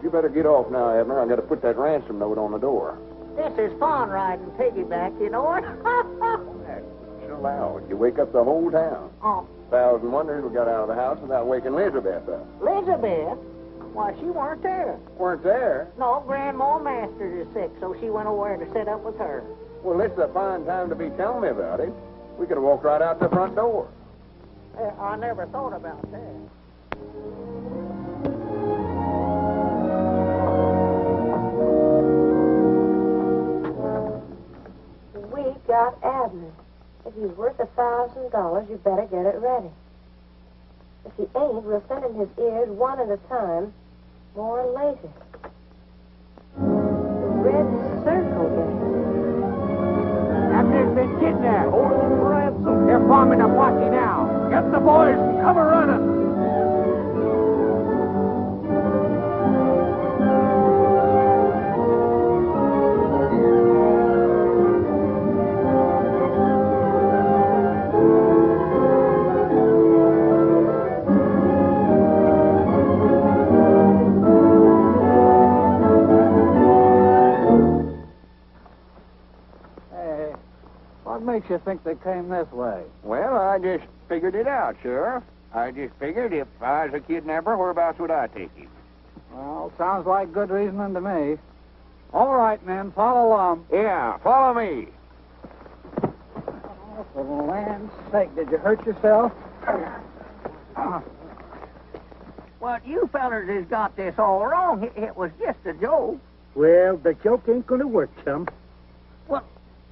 You better get off now, Abner. I got to put that ransom note on the door. This is fun riding piggyback, you know it? So loud. You wake up the whole town. Oh. 1,000 wonders we got out of the house without waking Elizabeth up. Elizabeth? Why, she weren't there. Weren't there? No, Grandma Masters is sick, so she went over to sit up with her. Well, this is a fine time to be telling me about it. We could have walked right out the front door. I never thought about that. We got Abner. If he's worth $1,000, you better get it ready. If he ain't, we'll send him his ears one at a time, more later. The red circle game. Abner's been kidnapped. Hold him for ransom. They're forming a posse now. Get the boys and come a-running. What makes you think they came this way? Well, I just figured it out, Sheriff. I just figured if I was a kidnapper, whereabouts would I take him? Well, sounds like good reasoning to me. All right, men, follow along. Yeah, follow me. Oh, for the land's sake, did you hurt yourself? Well, you fellers has got this all wrong. It was just a joke. Well, the joke ain't going to work, chum. Well,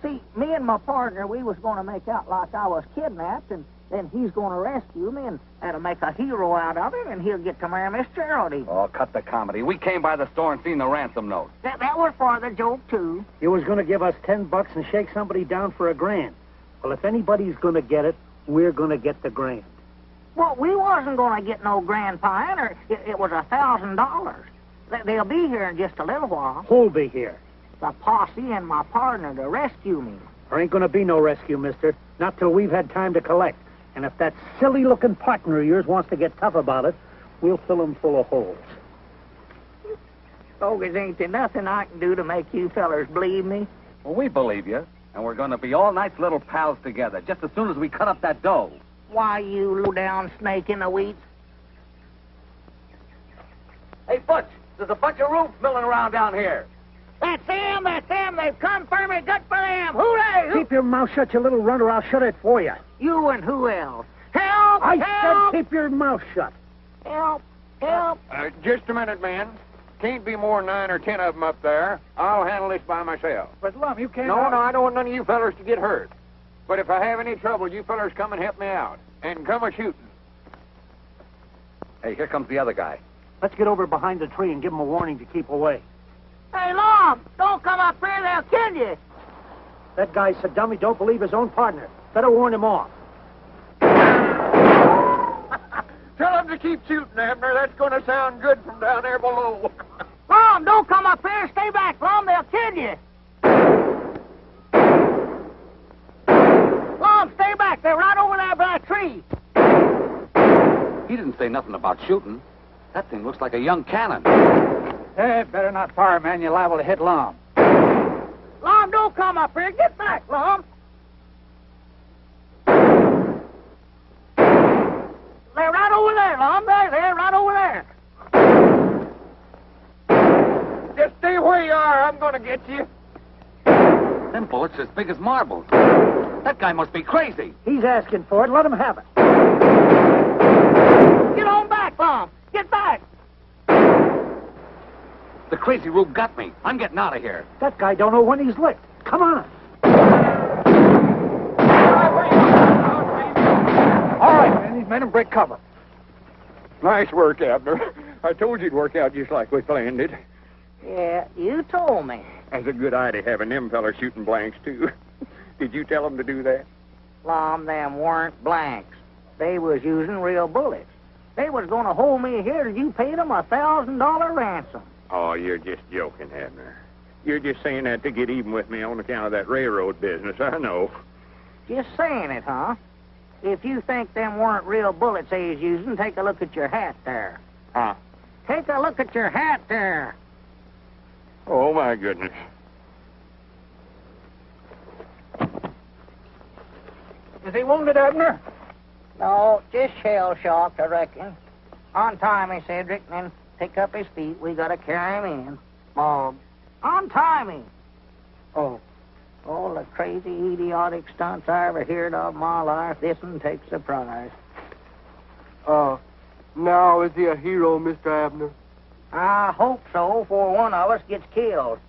see, me and my partner, we was going to make out like I was kidnapped, and then he's going to rescue me and make a hero out of him, and he'll get to marry Miss Geraldine. Oh, cut the comedy. We came by the store and seen the ransom note. That was for the joke, too. You was going to give us $10 and shake somebody down for $1,000. Well, if anybody's going to get it, we're going to get the $1,000. Well, we wasn't going to get no grand pioneer. It was $1,000. They'll be here in just a little while. Who'll be here? The posse and my partner to rescue me. There ain't going to be no rescue, mister. Not till we've had time to collect. And if that silly-looking partner of yours wants to get tough about it, we'll fill him full of holes. Bogus, ain't there nothing I can do to make you fellers believe me? Well, we believe you. And we're going to be all nice little pals together, just as soon as we cut up that dough. Why, you low-down snake in the weeds? Hey, Butch, there's a bunch of rooms milling around down here. That's them, that's them. They've come for me. Good for them. Hooray! Keep your mouth shut, you little runner. I'll shut it for you. You and who else? Help! I help! said keep your mouth shut. Help! Help! Just a minute, man. Can't be more than 9 or 10 of them up there. I'll handle this by myself. But, Lum, you can't... No, I don't want none of you fellers to get hurt. But if I have any trouble, you fellers come and help me out. And come a-shooting. Hey, here comes the other guy. Let's get over behind the tree and give him a warning to keep away. Hey, Lum! Don't come up here. They'll kill you. That guy's so dumb he don't believe his own partner. Better warn him off. Tell them to keep shooting, Abner. That's going to sound good from down there below. Lum, don't come up here. Stay back, Lum. They'll kill you. Lum, stay back. They're right over there by that tree. He didn't say nothing about shooting. That thing looks like a young cannon. Hey, better not fire, man. You're liable to hit Lum. Lum, don't come up here. Get back, Lum. They're right over there, Lum. They're right over there. Just stay where you are. I'm going to get you. Them bullets are as big as marbles. That guy must be crazy. He's asking for it. Let him have it. Get on back, Lum. Get back. The crazy rube got me. I'm getting out of here. That guy don't know when he's licked. Come on. All right, man. These men break cover. Nice work, Abner. I told you it'd work out just like we planned it. Yeah, you told me. That's a good idea, having them fellas shooting blanks, too. Did you tell them to do that? Lum, them weren't blanks. They was using real bullets. They was going to hold me here till you paid them $1,000 ransom. Oh, you're just joking, Abner. You're just saying that to get even with me on account of that railroad business. I know. Just saying it, huh? If you think them weren't real bullets they was using, take a look at your hat there. Huh? Take a look at your hat there. Oh, my goodness. Is he wounded, Abner? No, just shell-shocked, I reckon. Untie me, Cedric, and then pick up his feet. We gotta carry him in. Mom. Untie me. Oh. All the crazy, idiotic stunts I ever heard of in my life, this one takes the prize. Now is he a hero, Mr. Abner? I hope so, before one of us gets killed.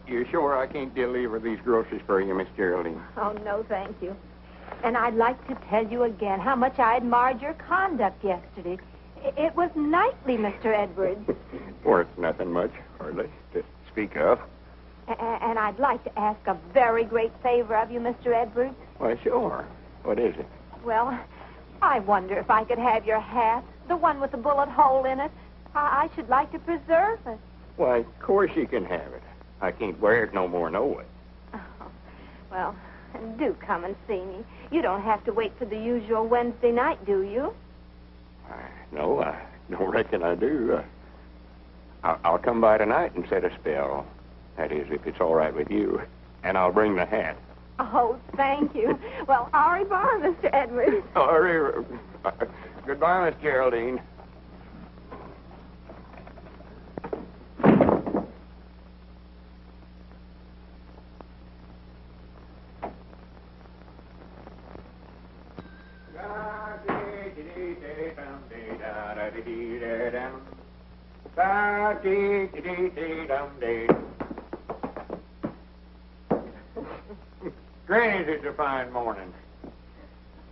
You're sure I can't deliver these groceries for you, Miss Geraldine? Oh, no, thank you. And I'd like to tell you again how much I admired your conduct yesterday. It was knightly, Mr. Edwards. Worth nothing much, hardly, to speak of. And I'd like to ask a very great favor of you, Mr. Edwards. Why, sure. What is it? Well, I wonder if I could have your hat, the one with the bullet hole in it. I should like to preserve it. Why, of course you can have it. I can't wear it no more, no way. Oh, well, do come and see me. You don't have to wait for the usual Wednesday night, do you? No, I don't reckon I do. I'll come by tonight and set a spell. That is, if it's all right with you. And I'll bring the hat. Oh, thank you. Well, au revoir, Mr. Edwards. Goodbye, Miss Geraldine. Granny's, it's a fine morning.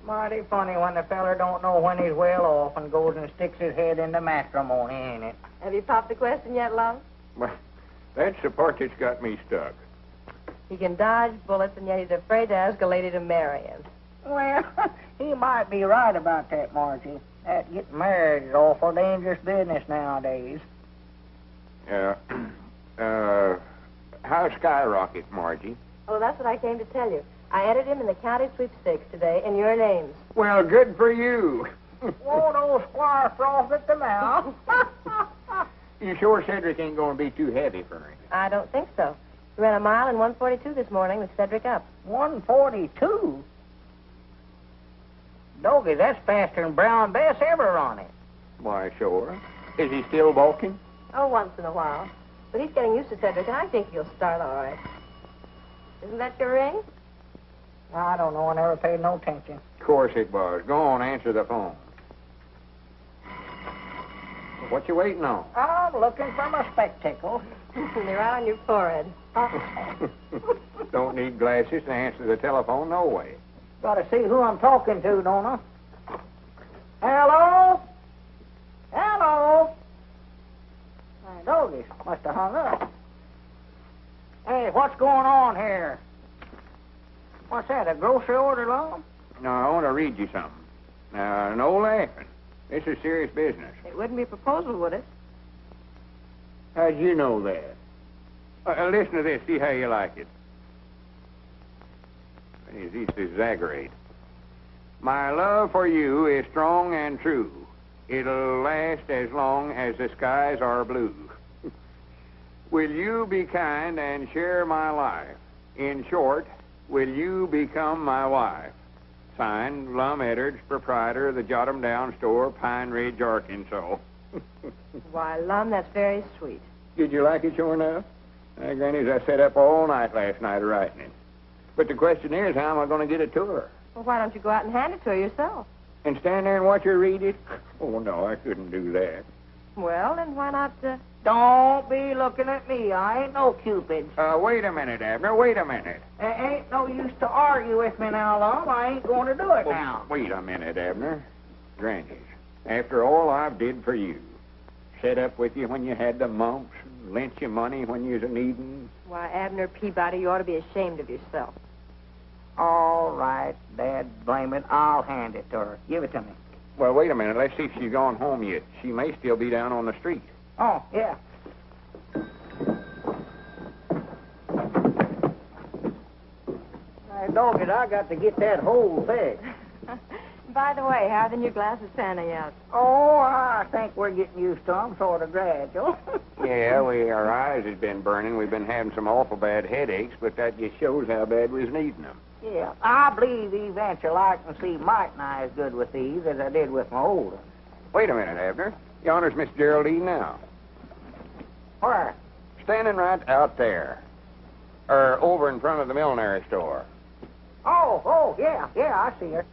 Mighty funny when the feller don't know when he's well off and goes and sticks his head into matrimony, ain't it? Have you popped the question yet, Lum? Well, that's the part that's got me stuck. He can dodge bullets, and yet he's afraid to ask a lady to marry him. Well, he might be right about that, Margie. That getting married is awful dangerous business nowadays. How's Skyrocket, Margie? Oh, that's what I came to tell you. I entered him in the county sweepstakes today in your names. Well, good for you. Won't old Squire froth at the mouth? You sure Cedric ain't going to be too heavy for him? I don't think so. He ran a mile in 1:42 this morning with Cedric up. 1:42? Doggy, that's faster than Brown Bess ever run it. Why, sure. Is he still balking? Oh, once in a while. But he's getting used to Cedric, and I think he'll start all right. Isn't that your ring? I don't know. I never paid no attention. Of course it was. Go on, answer the phone. What you waiting on? I'm looking for my spectacles. They're right on your forehead. Don't need glasses to answer the telephone, no way. Gotta see who I'm talking to, don't I? Hello? Hello? My doggies must have hung up. Hey, what's going on here? What's that, a grocery order, Lum? No, I want to read you something. Now, no laughing. This is serious business. It wouldn't be a proposal, would it? How'd you know that? Listen to this. See how you like it. It's easy to exaggerate. My love for you is strong and true. It'll last as long as the skies are blue. Will you be kind and share my life? In short, will you become my wife? Signed, Lum Edwards, proprietor of the Jot 'em Down store, Pine Ridge, Arkansas. Why, Lum, that's very sweet. Did you like it, sure enough? Granny's, I sat up all night last night writing it. But the question is, how am I going to get it to her? Well, why don't you go out and hand it to her yourself? And stand there and watch her read it? Oh, no, I couldn't do that. Well, then why not, Don't be looking at me. I ain't no Cupid. Wait a minute, Abner. Wait a minute. Ain't no use to argue with me now, Lum. I ain't going to do it now. Wait a minute, Abner. Granny's, after all I've did for you, set up with you when you had the mumps, lent you money when you was a needing? Why, Abner Peabody, you ought to be ashamed of yourself. All right, Dad, blame it. I'll hand it to her. Give it to me. Well, wait a minute. Let's see if she's gone home yet. She may still be down on the street. Oh, yeah. Hey, dogged, I got to get that whole thing. By the way, how are the new glasses panning out? Oh, I think we're getting used to them, sort of gradual. Yeah, our eyes has been burning. We've been having some awful bad headaches, but that just shows how bad we was needing them. Yeah, I believe eventually I can see might nigh as good with these as I did with my old ones. Wait a minute, Abner. Yonder's Miss Geraldine now. Where? Standing right out there. Or over in front of the millinery store. Oh, yeah, I see her.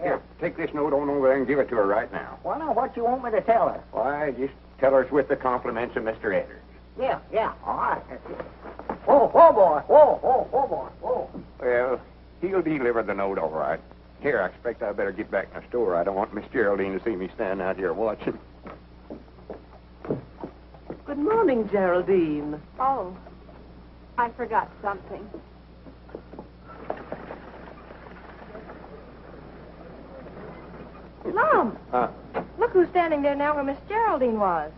Here, take this note on over there and give it to her right now. Well, now, what you want me to tell her? Why, just tell her it's with the compliments of Mr. Edwards. Yeah, all right. Whoa, boy. Whoa. Well, he'll deliver the note all right. Here, I expect I better get back in the store. I don't want Miss Geraldine to see me standing out here watching. Good morning, Geraldine. Oh, I forgot something. Lum! Look who's standing there now where Miss Geraldine was.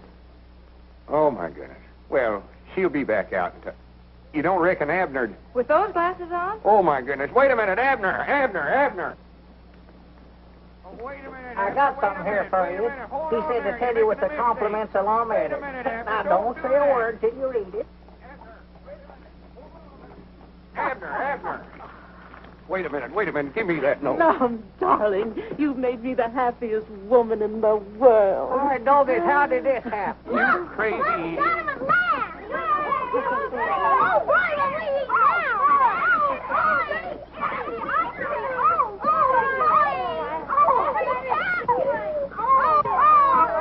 Oh, my goodness. Well, she'll be back out in time. You don't reckon Abner... With those glasses on? Oh, my goodness. Wait a minute, Abner. Oh, wait a minute. I got something here for you. He said to tell you with the compliments of Lum Edwards. Now, don't say a word till you read it. Abner. Wait a minute. Give me that note. Lum, darling, you've made me the happiest woman in the world. All right, doggies, how did this happen? You crazy.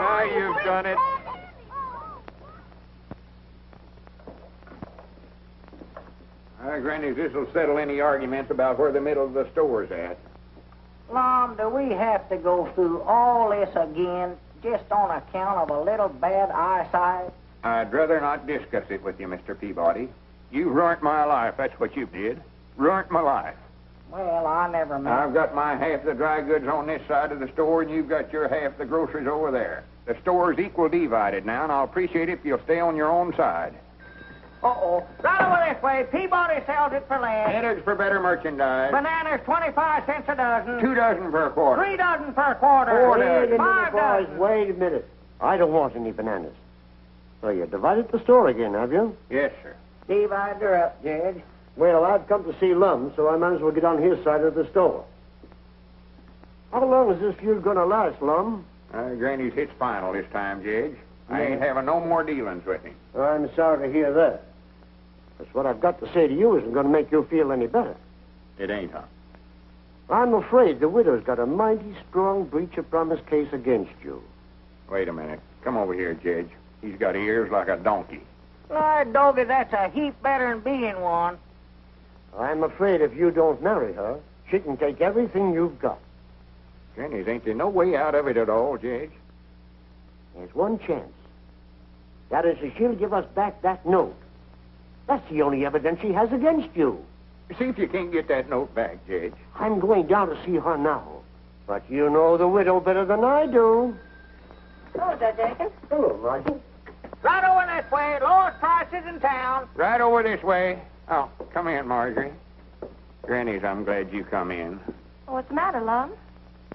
Now you've done it. Granny, this'll settle any arguments about where the middle of the store's at. Lum, do we have to go through all this again just on account of a little bad eyesight? I'd rather not discuss it with you, Mr. Peabody. You ruined my life, that's what you did. Ruined my life. Well, I never meant... I've got my half of the dry goods on this side of the store, and you've got your half of the groceries over there. The store's equal divided now, and I'll appreciate it if you'll stay on your own side. Uh-oh. Right over this way. Peabody sells it for less. Edwards for better merchandise. Bananas, 25 cents a dozen. 2 dozen per quarter. 3 dozen per quarter. 4 dozen. 5 dozen. Wait a minute. I don't want any bananas. So you divided the store again, have you? Yes, sir. Divide her up, Judge. Well, I've come to see Lum, so I might as well get on his side of the store. How long is this feud going to last, Lum? Granny's hit's final this time, Judge. I ain't having no more dealings with him. I'm sorry to hear that. Because what I've got to say to you isn't going to make you feel any better. It ain't, huh? I'm afraid the widow's got a mighty strong breach of promise case against you. Wait a minute. Come over here, Judge. He's got ears like a donkey. Lord, doggy, that's a heap better than being one. I'm afraid if you don't marry her, she can take everything you've got. Granny's ain't there no way out of it at all, Judge? There's one chance. That is, if she'll give us back that note. That's the only evidence she has against you. See if you can't get that note back, Judge. I'm going down to see her now. But you know the widow better than I do. Hello, Judge Aiken. Hello, Margie. Right over this way. Lowest prices in town. Right over this way. Oh, come in, Marjorie. Granny's, I'm glad you come in. What's the matter, Lum?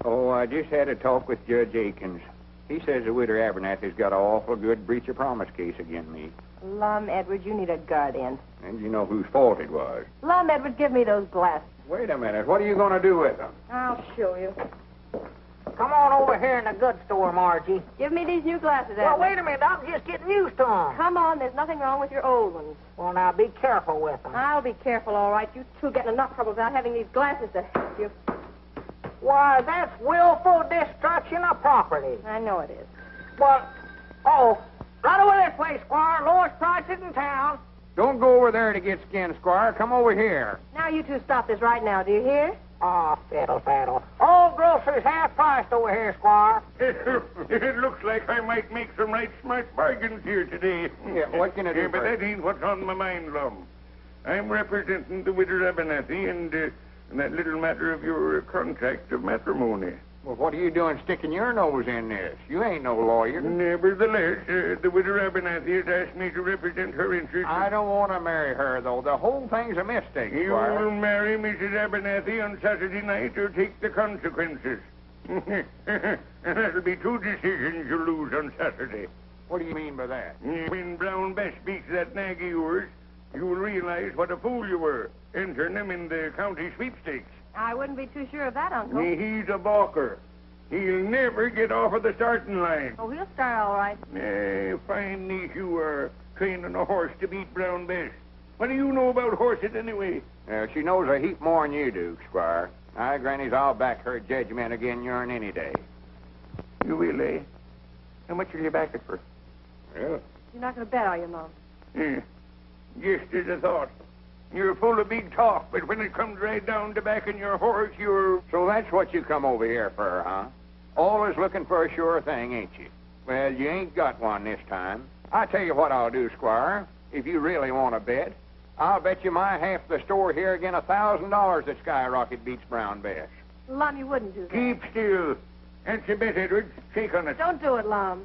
Oh, I just had a talk with Judge Aikens. He says the Widder Abernathy's got an awful good breach of promise case against me. Lum Edwards, you need a guardian. And you know whose fault it was. Lum Edwards, give me those glasses. Wait a minute. What are you going to do with them? I'll show you. Come on over here in the goods store, Margie. Give me these new glasses, Well, Abner. wait a minute. I'm just getting used to them. Come on, there's nothing wrong with your old ones. Well, now, be careful with them. I'll be careful, all right. You two getting enough trouble without having these glasses to help you. Why, that's willful destruction of property. I know it is. Well, right over this way, Squire. Lowest prices in town. Don't go over there to get skinned, Squire. Come over here. Now you two stop this right now, do you hear? Oh, fiddle faddle. Oh, groceries half-priced over here, Squire. It looks like I might make some right smart bargains here today. Yeah, what can I do But for you? that ain't what's on my mind, Lum. I'm representing the Widder Abernathy and that little matter of your contract of matrimony. Well, what are you doing sticking your nose in this? You ain't no lawyer. Nevertheless, the Widder Abernathy has asked me to represent her interests. I don't want to marry her, though. The whole thing's a mistake, You Squire. will marry Mrs. Abernathy on Saturday night or take the consequences. That'll be two decisions you lose on Saturday. What do you mean by that? When Brown Bess beats that nag of yours, you'll realize what a fool you were, entering him in the county sweepstakes. I wouldn't be too sure of that, Uncle. He's a balker. He'll never get off of the starting line. Oh, he'll start all right. Fine niece you are, training a horse to beat Brown Bess. What do you know about horses anyway? She knows a heap more than you do, Squire. Aye, Granny's, I'll back her judgment again yourn any day. You will, eh? How much will you back it for? Well, You're not going to bet, are you, Mom? Just as a thought. You're full of big talk, but when it comes right down to backing your horse, you're... so that's what you come over here for, huh? Always looking for a sure thing, ain't you? Well, you ain't got one this time. I tell you what I'll do, Squire. If you really want to bet, I'll bet you my half the store here again $1,000 that Skyrocket beats Brown Bess. Lum, you wouldn't do that. Keep still. That's a bet, Edwards. Shake on it. Don't do it, Lum.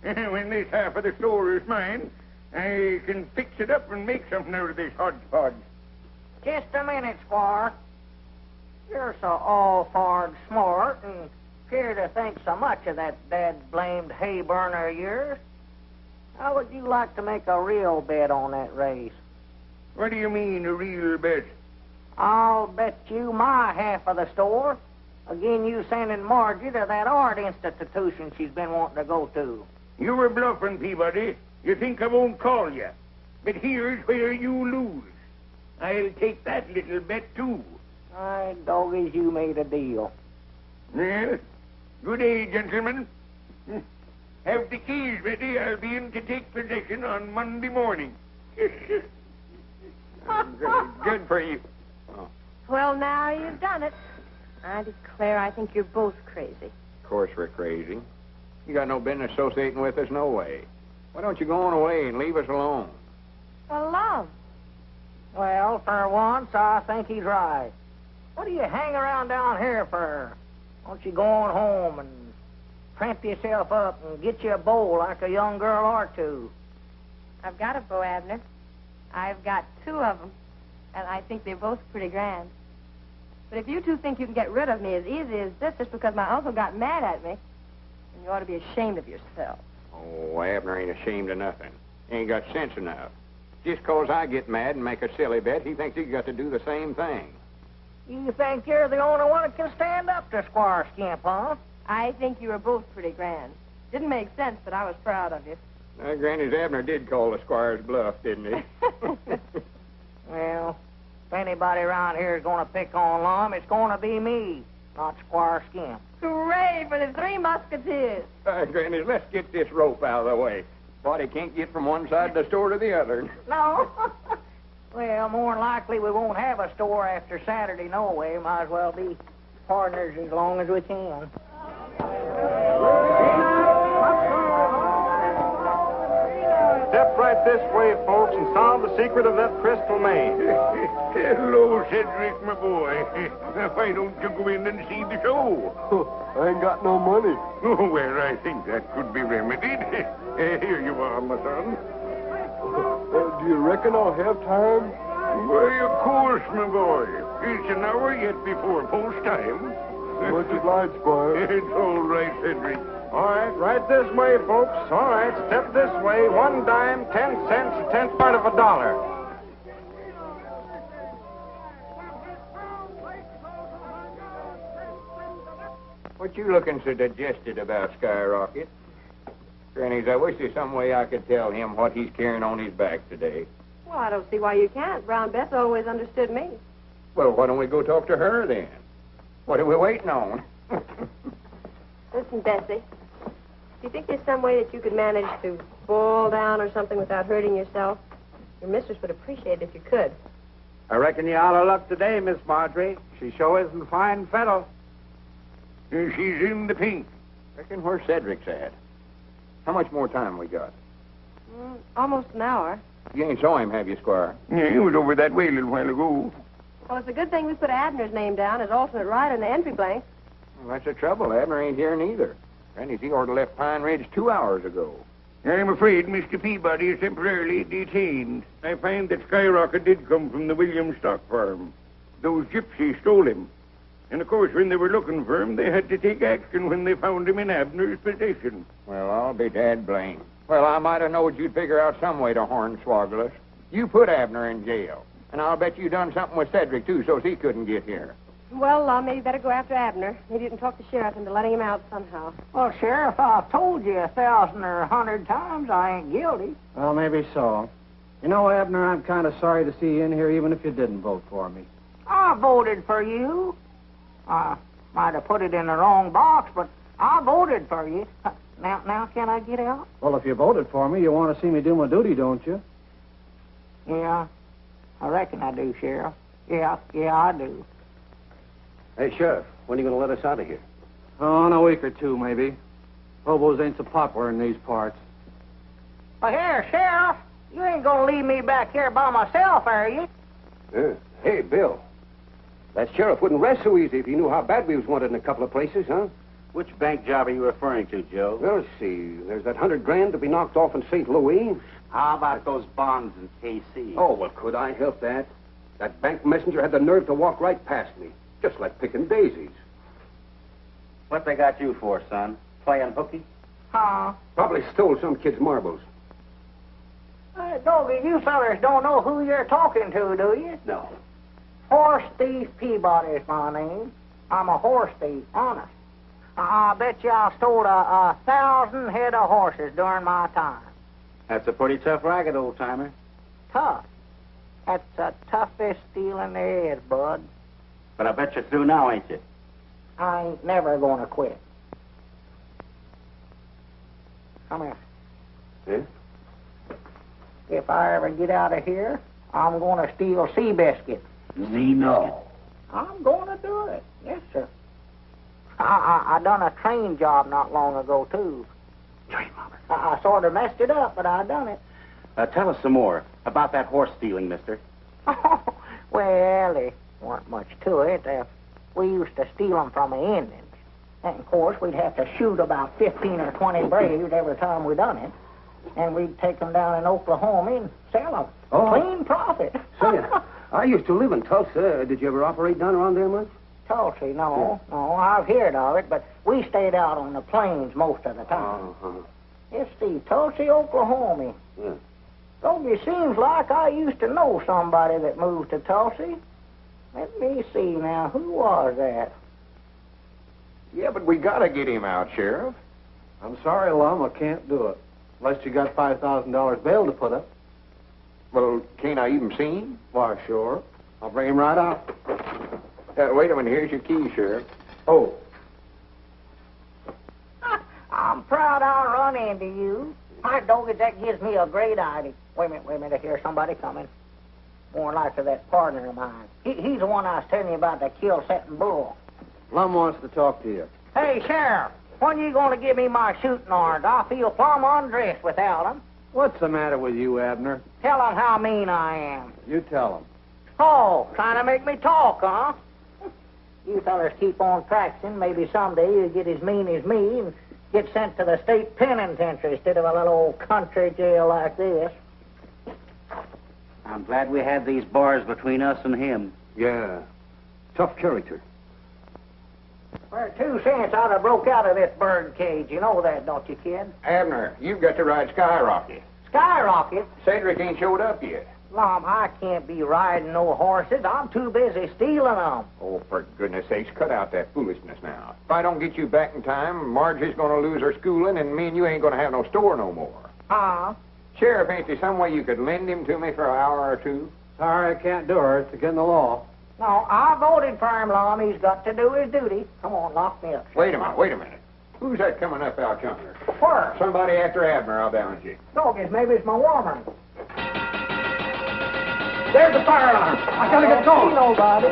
When this half of the store is mine, I can fix it up and make something out of this hodgepodge. Just a minute, Squire. You're so all-farred smart and appear to think so much of that dad-blamed hay burner of yours. How would you like to make a real bet on that race? What do you mean, a real bet? I'll bet you my half of the store. Again, you sending Margie to that art institution she's been wanting to go to. You were bluffing, Peabody. You think I won't call you. But here's where you lose. I'll take that little bet, too. My doggies, you made a deal. Well, good day, gentlemen. Have the keys ready. I'll be in to take possession on Monday morning. Good for you. Well, now you've done it. I declare I think you're both crazy. Of course we're crazy. You got no business associating with us, no way. Why don't you go on away and leave us alone? Well, Lum. Well, for once, I think he's right. What do you hang around down here for? Why don't you go on home and tramp yourself up and get you a beau like a young girl or two? I've got a beau, Abner. I've got two of them, and I think they're both pretty grand. But if you two think you can get rid of me as easy as this just because my uncle got mad at me, then you ought to be ashamed of yourself. Oh, Abner ain't ashamed of nothing. He ain't got sense enough. Just 'cause I get mad and make a silly bet, he thinks he got to do the same thing. You think you're the only one that can stand up to Squire Skimp, huh? I think you were both pretty grand. Didn't make sense, but I was proud of you. Granny's Abner did call the squire's bluff, didn't he? Well, if anybody around here is going to pick on Lum, it's going to be me, not Squire Skimp. Hooray for the Three Musketeers. Granny, let's get this rope out of the way. Body can't get from one side of the store to the other. No. Well, more than likely we won't have a store after Saturday, no way. Might as well be partners as long as we can. Step right this way, folks, and solve the secret of that crystal maze. Hello, Cedric, my boy. Why don't you go in and see the show? I ain't got no money. Oh, well, I think that could be remedied. Here you are, my son. Do you reckon I'll have time? Why, of course, my boy. It's an hour yet before post time. Much obliged, Squire. It's all right, Cedric. All right, right this way, folks. All right, step this way. 1 dime, 10 cents, a tenth part of $1. What you looking so digested about, Skyrocket? Grannies, I wish there's some way I could tell him what he's carrying on his back today. Well, I don't see why you can't. Brown Bess always understood me. Well, why don't we go talk to her then? What are we waiting on? Listen, Bessie. Do you think there's some way that you could manage to fall down or something without hurting yourself? Your mistress would appreciate it if you could. I reckon you're out of luck today, Miss Marjorie. She sure isn't fine fettle. She's in the pink. Reckon where Cedric's at. How much more time we got? Almost an hour. You ain't saw him, have you, Squire? Yeah, he was over that way a little while ago. Well, it's a good thing we put Abner's name down as alternate rider in the entry blank. Well, that's the trouble. Abner ain't here neither. Granny's he orter left Pine Ridge 2 hours ago. I'm afraid Mr. Peabody is temporarily detained. I find that Skyrocket did come from the Williams stock farm. Those gypsies stole him. And, of course, when they were looking for him, they had to take action when they found him in Abner's possession. Well, I'll be dad blamed. Well, I might have knowed you'd figure out some way to hornswoggle us. You put Abner in jail. And I'll bet you done something with Cedric, too, so he couldn't get here. Well, maybe better go after Abner. Maybe you can talk the sheriff into letting him out somehow. Well, Sheriff, I've told you 1,000 or 100 times I ain't guilty. Well, maybe so. You know, Abner, I'm kind of sorry to see you in here, even if you didn't vote for me. I voted for you. I might have put it in the wrong box, but I voted for you. Now, can I get out? Well, if you voted for me, you want to see me do my duty, don't you? Yeah, I reckon I do, Sheriff. Yeah, I do. Hey, Sheriff, when are you going to let us out of here? Oh, in a week or two, maybe. Hobos ain't so popular in these parts. Well, here, Sheriff, you ain't gonna leave me back here by myself, are you? Hey, Bill. That sheriff wouldn't rest so easy if he knew how bad we was wanted in a couple of places, huh? Which bank job are you referring to, Joe? Well, let's see. There's that $100,000 to be knocked off in St. Louis. How about those bonds in KC? Oh, well, could I help that? That bank messenger had the nerve to walk right past me, just like picking daisies. What they got you for, son? Playing hooky? Huh? Probably stole some kid's marbles. Doggy, you fellers don't know who you're talking to, do you? No. Horse Thief Peabody's my name. I'm a horse thief, honest. I bet you I stole 1,000 head of horses during my time. That's a pretty tough racket, old-timer. Tough? That's the toughest stealing there is, bud. But I bet you're through now, ain't you? I ain't never gonna quit. Come here. Yeah? If I ever get out of here, I'm gonna steal Seabiscuit. No. I'm gonna do it. Yes, sir. I done a train job not long ago, too. Train robber. I sort of messed it up, but I done it. Tell us some more about that horse stealing, mister. Well, there weren't much to it. We used to steal them from the Indians. And, of course, we'd have to shoot about 15 or 20 braves every time we done it. And we'd take them down in Oklahoma and sell them. Oh. Clean profit. Say, I used to live in Tulsa. Did you ever operate down around there much? Tulsa, no. I've heard of it, but we stayed out on the plains most of the time. Let's see, Tulsa, Oklahoma. Yeah. Don't it seems like I used to know somebody that moved to Tulsa. Let me see now, who was that? Yeah, but we gotta get him out, Sheriff. I'm sorry, Lum, I can't do it. Unless you got $5,000 bail to put up. Well, can't I even see him? Why, sure. I'll bring him right out. Wait a minute, here's your key, Sheriff. Oh. I'm proud I'll run into you. My doggy, that gives me a great idea. Wait a minute, I hear somebody coming. More likely that partner of mine. He's the one I was telling you about that kill-setting bull. Lum wants to talk to you. Hey, Sheriff, when you going to give me my shooting irons? I feel plumb undressed without them. What's the matter with you, Abner? Tell them how mean I am. You tell him. Oh, trying to make me talk, huh? You fellas keep on practicing. Maybe someday you'll get as mean as me and get sent to the state penitentiary instead of a little old country jail like this. I'm glad we had these bars between us and him. Yeah. Tough character. For 2 cents, I'd have broke out of this bird cage. You know that, don't you, kid? Abner, you've got to ride Skyrocket. Skyrocket? Cedric ain't showed up yet. Mom, I can't be riding no horses. I'm too busy stealing them. Oh, for goodness sakes, cut out that foolishness now. If I don't get you back in time, Margie's going to lose her schooling, and me and you ain't going to have no store no more. Huh? Sheriff, ain't there some way you could lend him to me for an hour or two? Sorry, I can't do her. It's against the law. No, I voted for him, Lum. He's got to do his duty. Come on, lock me up. Wait a minute. Who's that coming up out yonder? Where? Somebody after Abner, I'll balance you. Doggies, maybe it's my woman. There's the fire alarm. I gotta get going. Nobody.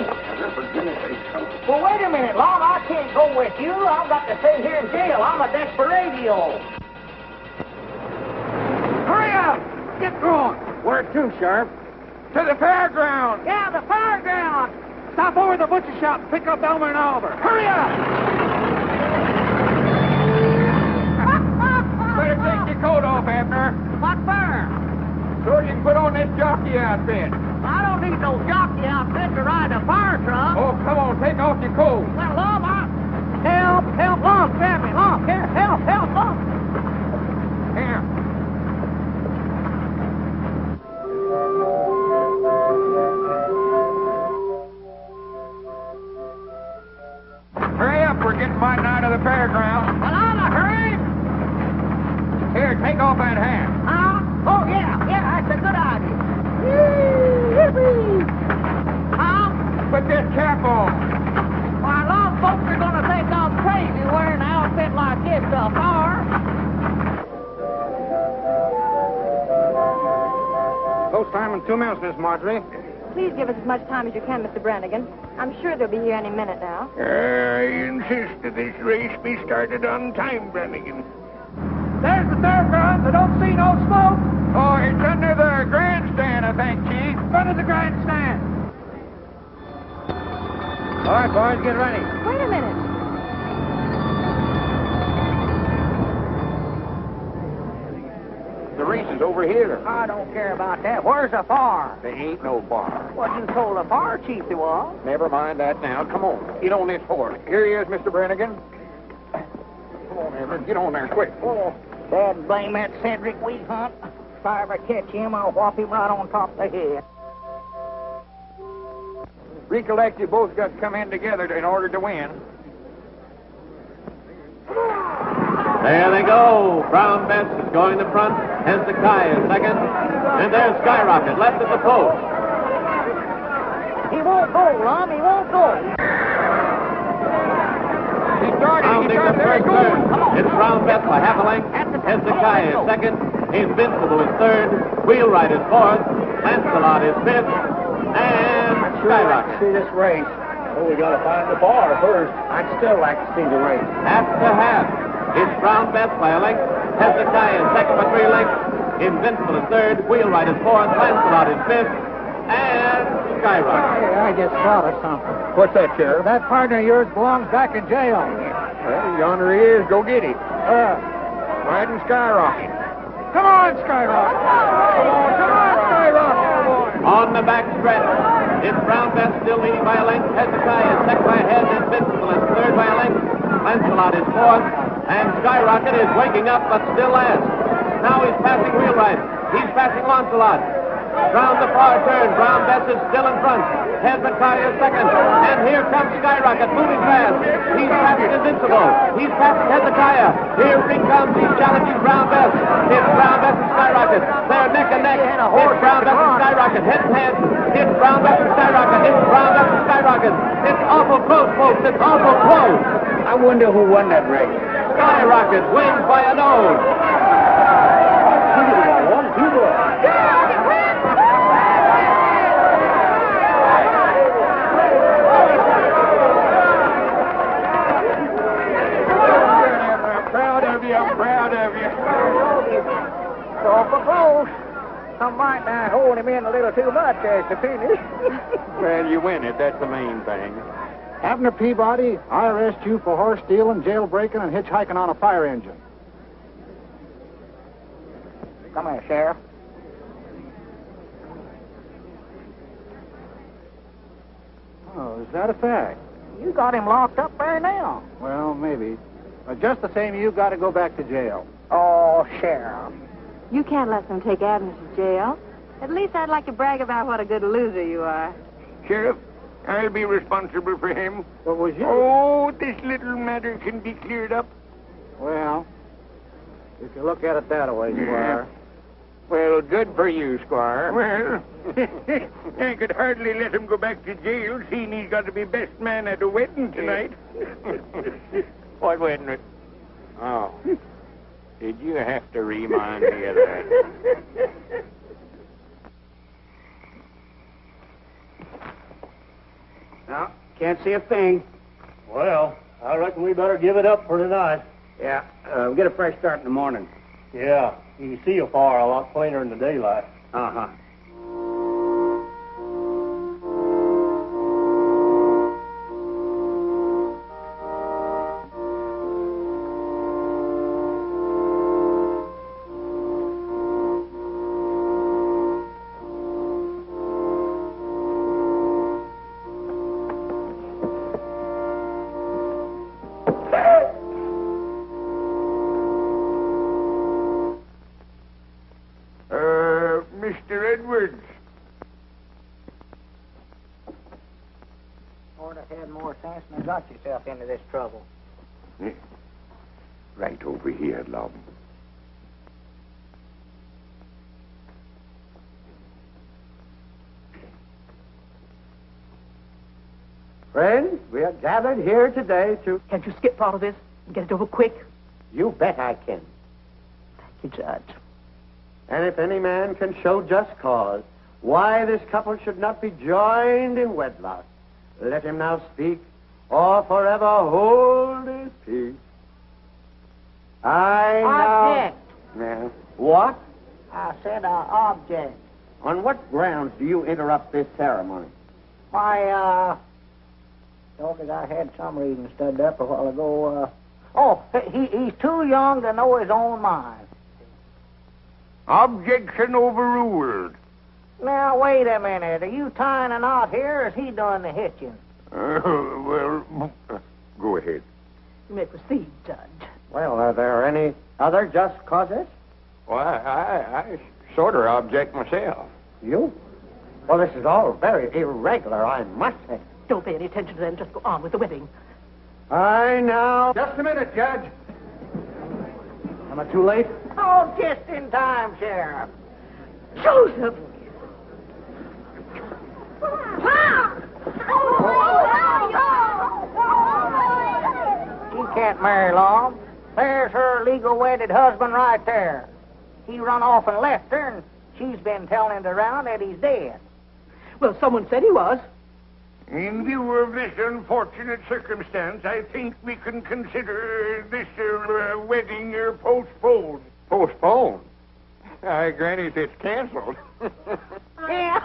for goodness sake, fellas. Well, wait a minute, Lum. I can't go with you. I've got to stay here in jail. I'm a desperado. Hurry up! Get going! Where to, Sheriff? To the fairground. Yeah, the fairground. Stop over at the butcher shop and pick up Elmer and Oliver. Hurry up! Better take your coat off, Abner. What for? So you can put on this jockey outfit. I don't need no jockey outfit to ride a fire truck. Oh, come on, take off your coat. Well, Lum, help, Lum, grab me, Lum. Here, help, Lum. Here. Hurry up, we're getting mighty nigh to the fairground. Well, I'm a hurry. Here, take off that hat. Oh, yeah, that's a good idea. Yippee! Put this cap on. Why, Lum, folks are going to think I'm crazy wearing an outfit like this to a fire. Post time in 2 minutes, Miss Marjorie. Please give us as much time as you can, Mr. Brannigan. I'm sure they'll be here any minute now. I insist that this race be started on time, Brannigan. There's the fairgrounds. I don't see no smoke. Oh, it's under the grandstand, I think, Chief. Under the grandstand. All right, boys, get ready. Wait a minute. The race is over here. I don't care about that. Where's the fire? There ain't no bar. What you told the fire chief there was? Never mind that now. Come on. Get on this horse. Here he is, Mr. Brannigan. Come on, Everett. Get on there, quick. Oh, Dad, blame that Cedric Wheat Hunt. If I ever catch him, I'll whop him right on top of the head. Recollect, you both got to come in together in order to win. There they go. Brown Bess is going to front. Hezekiah is second. And there's Skyrocket left at the post. He won't go, Lum. He won't go. He's starting. Rounding the first turn. It's Brown Bess by half a length. Hezekiah is second. Invincible is third. Wheelwright is fourth. Lancelot is fifth. And Skyrocket. See this race. Oh, we got to find the bar first. I'd still like to see the race. Half to half. It's Brown Bess by a length. Hezekiah is second by 3 lengths. Invincible is third. Wheelwright is fourth. Lancelot is fifth. And Skyrocket. Hey, I just thought of something. What's that, Sheriff? That partner of yours belongs back in jail. Well, yonder he is. Go get him. Riding Skyrocket. Come on, Skyrocket. Come on, Skyrocket. On the back stretch, it's Brown Bess still leading by a length. Hezekiah is second by a head. Invincible is third by a length. Lancelot is fourth. And Skyrocket is waking up, but still last. Now he's passing Wheelwright. He's passing Lancelot. Round the far turn, Brown Bess is still in front. Hezekiah is second. And here comes Skyrocket, moving fast. He's passing Invincible. He's passing Hezekiah. Here he comes. He's challenging Brown Bess. It's Brown Bess and Skyrocket. They're neck and neck. It's Brown Bess and Skyrocket. Head to head. It's Brown Bess and Skyrocket. It's Brown Bess and Skyrocket. It's awful close, folks. It's awful close. I wonder who won that race. Skyrocket wins by a nose. I'm proud of you. So for close. I might not hold him in a little too much as to finish. Well, you win it. That's the main thing. Abner Peabody, I arrest you for horse stealing, jailbreaking, and hitchhiking on a fire engine. Come here, Sheriff. Oh, is that a fact? You got him locked up there now. Well, maybe. But just the same, you've got to go back to jail. Oh, Sheriff. You can't let them take Abner to jail. At least I'd like to brag about what a good loser you are. Sheriff, I'll be responsible for him. What was you? Oh, this little matter can be cleared up. Well, if you look at it that way, you are. Well, good for you, Squire. Well, I could hardly let him go back to jail, seeing he's got to be best man at a wedding tonight. What wedding? Oh. Did you have to remind me of that? Now, Can't see a thing. Well, I reckon we better give it up for tonight. Yeah, we'll get a fresh start in the morning. Yeah, you can see afar a lot plainer in the daylight. Uh-huh. Mr. Edwards. Ought to have had more sense than got yourself into this trouble. Right over here, Lum. Friends, we are gathered here today to... Can't you skip part of this and get it over quick? You bet I can. Thank you, Judge. And if any man can show just cause why this couple should not be joined in wedlock, let him now speak or forever hold his peace. Object. Yeah. What? I said object. On what grounds do you interrupt this ceremony? Why, told us I had some reason studied up a while ago. He's too young to know his own mind. Objection overruled. Now, wait a minute. Are you tying a knot here, or is he doing the hitching? Well, go ahead. You may proceed, Judge. Well, are there any other just causes? Well, I sort of object myself. You? Well, this is all very irregular, I must say. Don't pay any attention to them. Just go on with the wedding. I now... Just a minute, Judge. Am I too late? Oh, just in time, Sheriff. Joseph! She can't marry Lum. There's her legal wedded husband right there. He run off and left her, and she's been telling it around that he's dead. Well, someone said he was. In view of this unfortunate circumstance, I think we can consider this wedding postponed. Postponed? Granny, it's canceled. Yeah.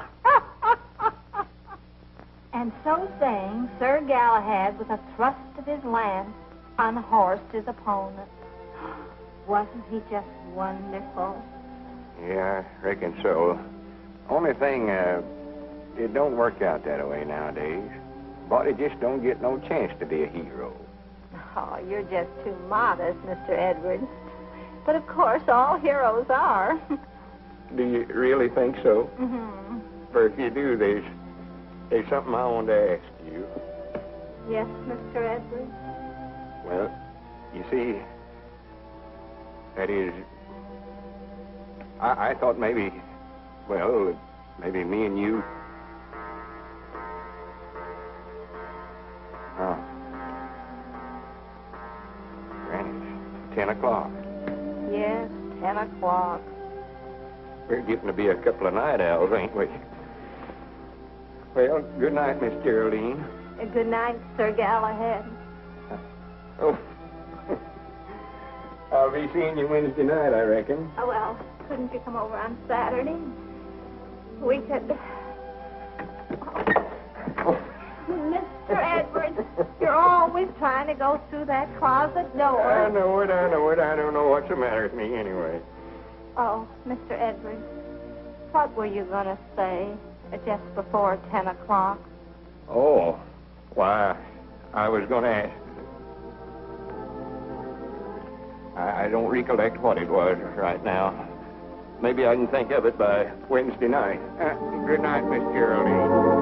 And so saying, Sir Galahad, with a thrust of his lance, unhorsed his opponent. Wasn't he just wonderful? Yeah, I reckon so. Only thing, it don't work out that way nowadays. Body just don't get no chance to be a hero. Oh, you're just too modest, Mr. Edwards. But of course, all heroes are. Do you really think so? Mm-hmm. For if you do, there's something I want to ask you. Yes, Mr. Edwards? Well, you see, that is, I thought maybe me and you. Oh. Granny, 10 o'clock. Yes, 10 o'clock. We're getting to be a couple of night owls, ain't we? Well, good night, Miss Geraldine. Good night, Sir Galahad. Oh. I'll be seeing you Wednesday night, I reckon. Oh, well, couldn't you come over on Saturday? We could... Oh. Mr. Edwards, you're always trying to go through that closet door. I know it. I don't know what's the matter with me anyway. Oh, Mr. Edwards, what were you going to say just before 10 o'clock? Oh, why, I was going to ask. I don't recollect what it was right now. Maybe I can think of it by Wednesday night. Good night, Miss Geraldine.